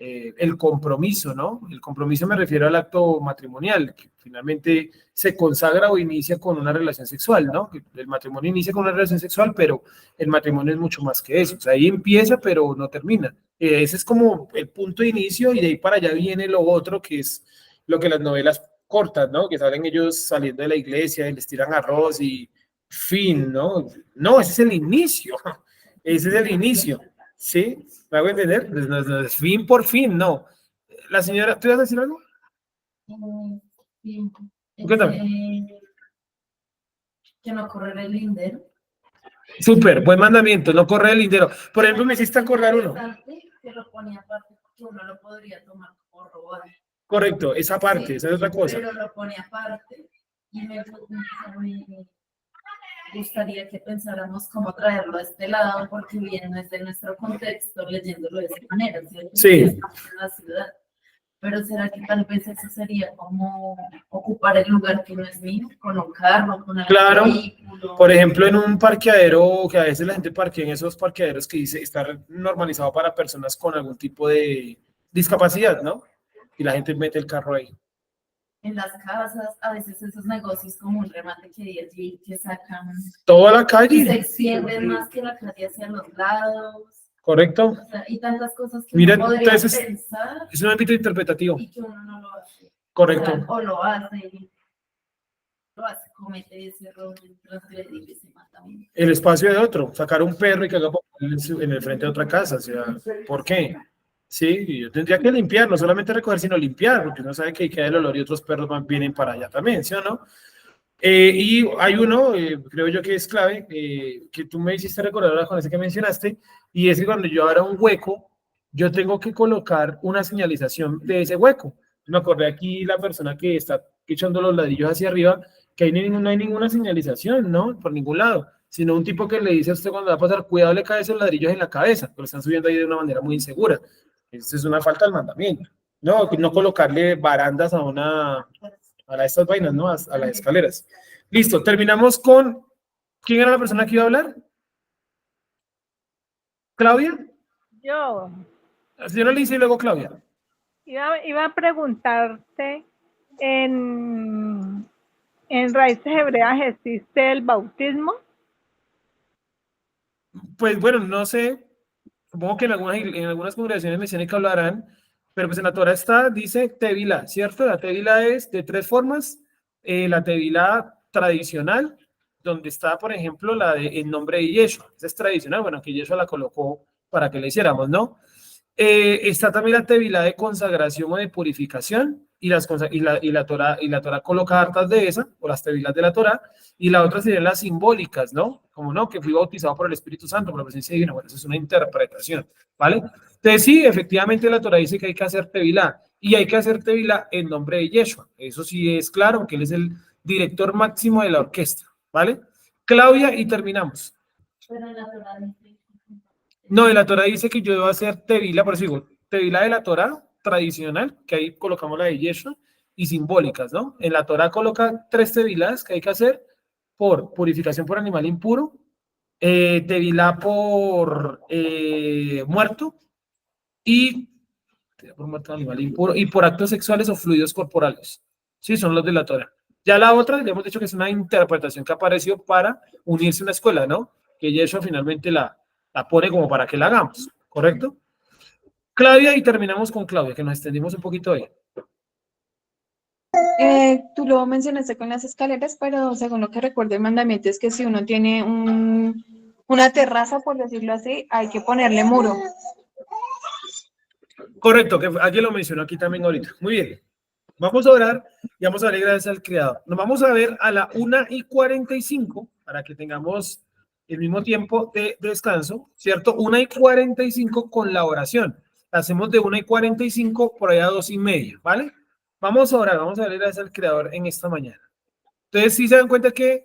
el compromiso, ¿no? El compromiso me refiero al acto matrimonial, que finalmente se consagra o inicia con una relación sexual, ¿no? El matrimonio inicia con una relación sexual, pero el matrimonio es mucho más que eso. O sea, ahí empieza, pero no termina. Ese es como el punto de inicio y de ahí para allá viene lo otro, que es lo que las novelas cortas, ¿no? Que salen ellos saliendo de la iglesia y les tiran arroz y fin, ¿no? No, ese es el inicio. Ese es el inicio, ¿sí? ¿Me hago entender? No es fin por fin, no. La señora, ¿tú ibas a decir algo? Sí. ¿Qué tal? Que no correr el lindero. Súper, buen mandamiento, no correr el lindero. Por ejemplo, me hiciste acordar uno. Que lo ponía aparte porque uno lo podría tomar como robar. Correcto, esa parte, Sí, esa es otra cosa. pero lo pone aparte y me gustaría que pensáramos cómo traerlo a este lado, porque bien no es de nuestro contexto leyéndolo de esa manera, ¿cierto? Sí. Estamos en la ciudad. Pero ¿será que tal vez eso sería como ocupar el lugar que no es mío, con un carro, con algún Claro. vehículo? Por ejemplo, en un parqueadero, que a veces la gente parquea en esos parqueaderos que dice está normalizado para personas con algún tipo de discapacidad, ¿no? Y la gente mete el carro ahí. En las casas, a veces esos negocios como un remate que hay allí, que sacan Toda la y se calle, extienden más que la calle hacia los lados. ¿correcto? O sea, y tantas cosas que Mira, uno podría entonces, pensar es un ámbito interpretativo, y que uno no lo hace. correcto. O sea, o lo hace, comete ese error de transgredir ese mandamiento. El espacio de otro, sacar un perro y que haga popó en el frente de otra casa, o sea, ¿por qué? Sí, yo tendría que limpiar, no solamente recoger, sino limpiar, porque uno sabe que ahí queda el olor y otros perros vienen para allá también, ¿sí o no? Y hay uno, creo yo que es clave, que tú me hiciste recordar ahora con ese que mencionaste, y es que cuando yo abra un hueco, yo tengo que colocar una señalización de ese hueco. Me acordé aquí la persona que está echando los ladrillos hacia arriba, que ahí no hay ninguna señalización, ¿no? Por ningún lado, sino un tipo que le dice a usted cuando va a pasar, cuidado, le cae esos ladrillos en la cabeza, pero están subiendo ahí de una manera muy insegura. Esto es una falta del mandamiento. No, no colocarle barandas a estas vainas, ¿no? A las escaleras. Listo, terminamos con... ¿Quién era la persona que iba a hablar? ¿Claudia? Yo La señora Alicia y luego Claudia. iba a preguntarte, en raíces hebreas existe el bautismo. Pues bueno, no sé, supongo que en algunas congregaciones mesiánicas hablarán, pero pues en la Torah está, dice tevila, ¿cierto? La tevila es de tres formas. La tevila tradicional, donde está, por ejemplo, el nombre de Yeshua. Esa es tradicional, bueno, que Yeshua la colocó para que la hiciéramos, ¿no? Está también la tevila de consagración o de purificación, y la Torah coloca hartas de esa, o las tevilas de la Torah, y la otra serían las simbólicas, ¿no? Como no, que fui bautizado por el Espíritu Santo, por la presencia divina. Bueno, eso es una interpretación, ¿vale? Entonces sí, efectivamente la Torah dice que hay que hacer tevilá, y hay que hacer tevilá en nombre de Yeshua. Eso sí es claro, porque él es el director máximo de la orquesta, ¿vale? Claudia, y terminamos. Pero en la Torah dice- No, en la Torah dice que yo debo hacer tevilá, por eso digo, tevilá de la Torah, tradicional, que ahí colocamos la de Yeshua, y simbólicas, ¿no? En la Torá coloca 3 tevilás que hay que hacer por purificación por animal impuro, tevilá por muerto, y por muerto de animal impuro, y por actos sexuales o fluidos corporales. Sí, son los de la Torá. Ya la otra, le hemos dicho que es una interpretación que apareció para unirse a una escuela, ¿no? Que Yeshua finalmente la pone como para que la hagamos, ¿correcto? Claudia, y terminamos con Claudia, que nos extendimos un poquito ahí. Tú lo mencionaste con las escaleras, pero según lo que recuerdo el mandamiento es que si uno tiene una terraza, por decirlo así, hay que ponerle muro. Correcto, que alguien lo mencionó aquí también ahorita. Muy bien. Vamos a orar y vamos a darle gracias al Creador. Nos vamos a ver a la 1:45 para que tengamos el mismo tiempo de descanso, ¿cierto? 1:45 con la oración. La hacemos de 1:45 por allá a 2:30, ¿vale? Vamos a orar, vamos a darle gracias al Creador en esta mañana. Entonces, sí se dan cuenta que,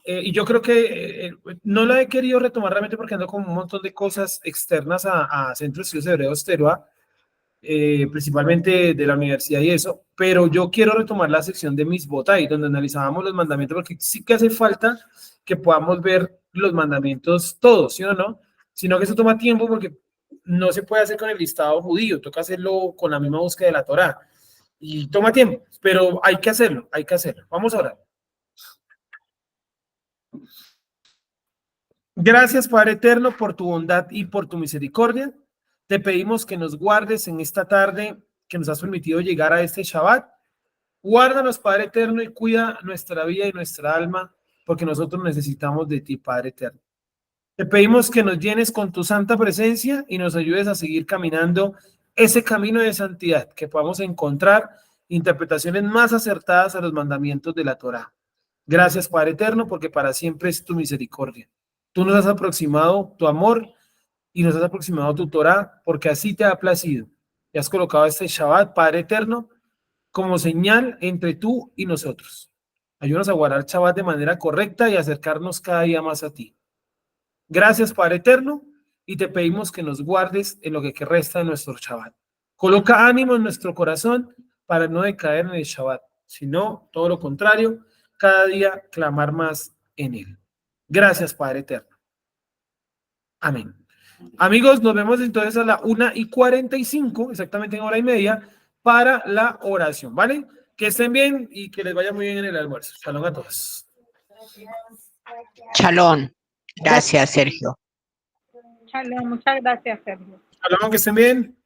y yo creo que no la he querido retomar realmente porque ando con un montón de cosas externas a Centro de Estudios Hebreos Teruá, principalmente de la universidad y eso, pero yo quiero retomar la sección de Misbotai, donde analizábamos los mandamientos, porque sí que hace falta que podamos ver los mandamientos todos, ¿sí o no? Sino que eso toma tiempo porque no se puede hacer con el listado judío, toca hacerlo con la misma búsqueda de la Torá, y toma tiempo, pero hay que hacerlo, hay que hacerlo. Vamos a orar. Gracias, Padre Eterno, por tu bondad y por tu misericordia. Te pedimos que nos guardes en esta tarde que nos has permitido llegar a este Shabbat. Guárdanos, Padre Eterno, y cuida nuestra vida y nuestra alma, porque nosotros necesitamos de ti, Padre Eterno. Te pedimos que nos llenes con tu santa presencia y nos ayudes a seguir caminando ese camino de santidad, que podamos encontrar interpretaciones más acertadas a los mandamientos de la Torá. Gracias, Padre Eterno, porque para siempre es tu misericordia. Tú nos has aproximado tu amor y nos has aproximado tu Torá, porque así te ha placido. Te has colocado este Shabbat, Padre Eterno, como señal entre tú y nosotros. Ayúdanos a guardar Shabbat de manera correcta y acercarnos cada día más a ti. Gracias, Padre Eterno, y te pedimos que nos guardes en lo que resta de nuestro Shabbat. Coloca ánimo en nuestro corazón para no decaer en el Shabbat, sino todo lo contrario, cada día clamar más en él. Gracias, Padre Eterno. Amén. Amigos, nos vemos entonces a la 1:45, exactamente en hora y media, para la oración, ¿vale? Que estén bien y que les vaya muy bien en el almuerzo. Shalom a todos. Shalom. Gracias, Sergio. Shalom, muchas gracias, Sergio. Shalom, que estén bien.